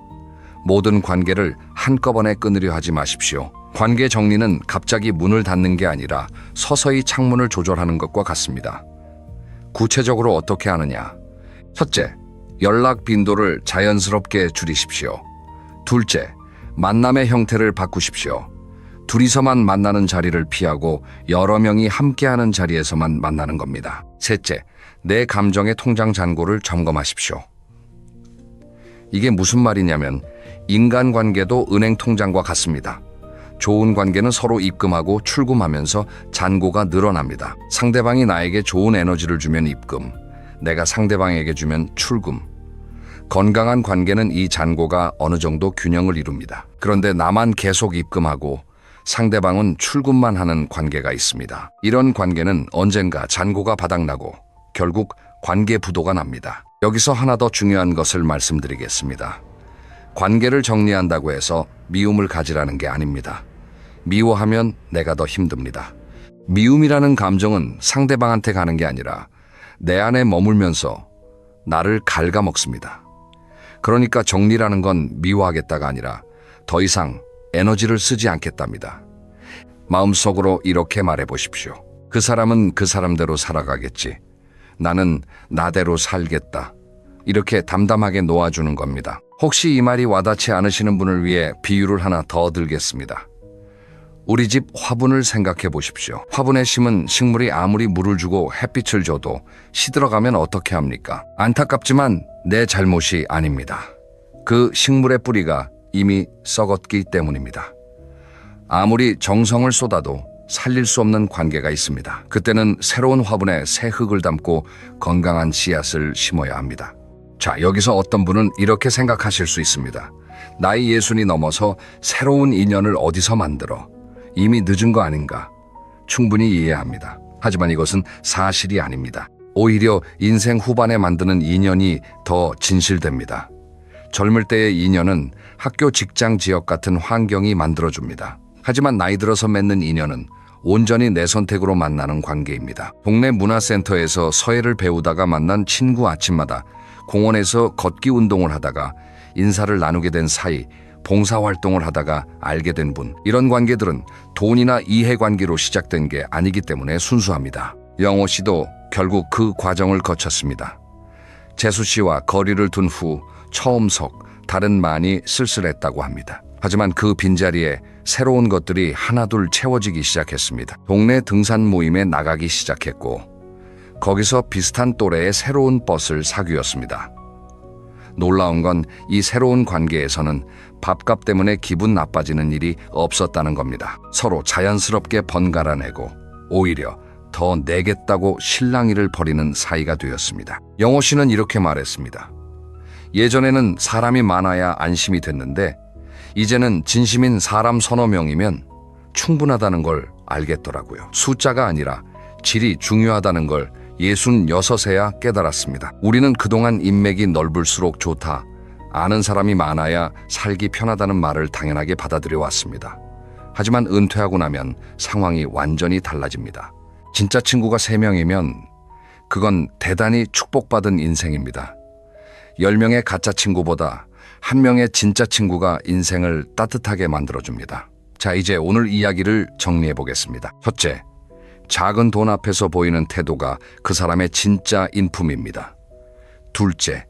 모든 관계를 한꺼번에 끊으려 하지 마십시오. 관계 정리는 갑자기 문을 닫는 게 아니라 서서히 창문을 조절하는 것과 같습니다. 구체적으로 어떻게 하느냐? 첫째, 연락 빈도를 자연스럽게 줄이십시오. 둘째, 만남의 형태를 바꾸십시오. 둘이서만 만나는 자리를 피하고 여러 명이 함께하는 자리에서만 만나는 겁니다. 셋째, 내 감정의 통장 잔고를 점검하십시오. 이게 무슨 말이냐면 인간관계도 은행 통장과 같습니다. 좋은 관계는 서로 입금하고 출금하면서 잔고가 늘어납니다. 상대방이 나에게 좋은 에너지를 주면 입금, 내가 상대방에게 주면 출금. 건강한 관계는 이 잔고가 어느 정도 균형을 이룹니다. 그런데 나만 계속 입금하고 상대방은 출금만 하는 관계가 있습니다. 이런 관계는 언젠가 잔고가 바닥나고 결국 관계 부도가 납니다. 여기서 하나 더 중요한 것을 말씀드리겠습니다. 관계를 정리한다고 해서 미움을 가지라는 게 아닙니다. 미워하면 내가 더 힘듭니다. 미움이라는 감정은 상대방한테 가는 게 아니라 내 안에 머물면서 나를 갉아먹습니다. 그러니까 정리라는 건 미워하겠다가 아니라 더 이상 에너지를 쓰지 않겠답니다. 마음속으로 이렇게 말해보십시오. 그 사람은 그 사람대로 살아가겠지. 나는 나대로 살겠다. 이렇게 담담하게 놓아주는 겁니다. 혹시 이 말이 와닿지 않으시는 분을 위해 비유를 하나 더 들겠습니다. 우리 집 화분을 생각해 보십시오. 화분에 심은 식물이 아무리 물을 주고 햇빛을 줘도 시들어가면 어떻게 합니까? 안타깝지만 내 잘못이 아닙니다. 그 식물의 뿌리가 이미 썩었기 때문입니다. 아무리 정성을 쏟아도 살릴 수 없는 관계가 있습니다. 그때는 새로운 화분에 새 흙을 담고 건강한 씨앗을 심어야 합니다. 자, 여기서 어떤 분은 이렇게 생각하실 수 있습니다. 나이 60이 넘어서 새로운 인연을 어디서 만들어? 이미 늦은 거 아닌가? 충분히 이해합니다. 하지만 이것은 사실이 아닙니다. 오히려 인생 후반에 만드는 인연이 더 진실됩니다. 젊을 때의 인연은 학교, 직장, 지역 같은 환경이 만들어줍니다. 하지만 나이 들어서 맺는 인연은 온전히 내 선택으로 만나는 관계입니다. 동네 문화센터에서 서예를 배우다가 만난 친구, 아침마다 공원에서 걷기 운동을 하다가 인사를 나누게 된 사이, 봉사활동을 하다가 알게 된 분. 이런 관계들은 돈이나 이해관계로 시작된 게 아니기 때문에 순수합니다. 영호 씨도 결국 그 과정을 거쳤습니다. 재수 씨와 거리를 둔 후 처음 다른 많이 쓸쓸했다고 합니다. 하지만 그 빈자리에 새로운 것들이 하나둘 채워지기 시작했습니다. 동네 등산 모임에 나가기 시작했고 거기서 비슷한 또래의 새로운 버스를 사귀었습니다. 놀라운 건 이 새로운 관계에서는 밥값 때문에 기분 나빠지는 일이 없었다는 겁니다. 서로 자연스럽게 번갈아 내고 오히려 더 내겠다고 실랑이를 벌이는 사이가 되었습니다. 영호 씨는 이렇게 말했습니다. 예전에는 사람이 많아야 안심이 됐는데 이제는 진심인 사람 서너 명이면 충분하다는 걸 알겠더라고요. 숫자가 아니라 질이 중요하다는 걸 66에야 깨달았습니다. 우리는 그동안 인맥이 넓을수록 좋다, 아는 사람이 많아야 살기 편하다는 말을 당연하게 받아들여 왔습니다. 하지만 은퇴하고 나면 상황이 완전히 달라집니다. 진짜 친구가 3명이면 그건 대단히 축복받은 인생입니다. 10명의 가짜 친구보다 1명의 진짜 친구가 인생을 따뜻하게 만들어줍니다. 자, 이제 오늘 이야기를 정리해 보겠습니다. 첫째, 작은 돈 앞에서 보이는 태도가 그 사람의 진짜 인품입니다. 둘째,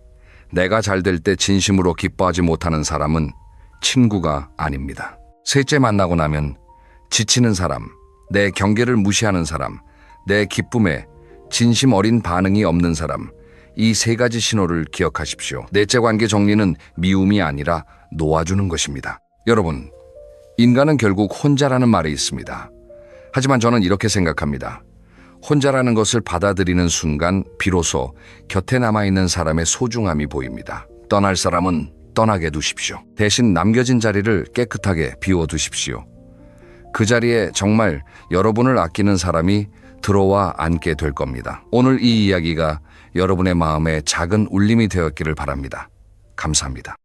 내가 잘 될 때 진심으로 기뻐하지 못하는 사람은 친구가 아닙니다. 셋째, 만나고 나면 지치는 사람, 내 경계를 무시하는 사람, 내 기쁨에 진심 어린 반응이 없는 사람, 이 3가지 신호를 기억하십시오. 넷째, 관계 정리는 미움이 아니라 놓아주는 것입니다. 여러분, 인간은 결국 혼자라는 말이 있습니다. 하지만 저는 이렇게 생각합니다. 혼자라는 것을 받아들이는 순간 비로소 곁에 남아있는 사람의 소중함이 보입니다. 떠날 사람은 떠나게 두십시오. 대신 남겨진 자리를 깨끗하게 비워두십시오. 그 자리에 정말 여러분을 아끼는 사람이 들어와 앉게 될 겁니다. 오늘 이 이야기가 여러분의 마음에 작은 울림이 되었기를 바랍니다. 감사합니다.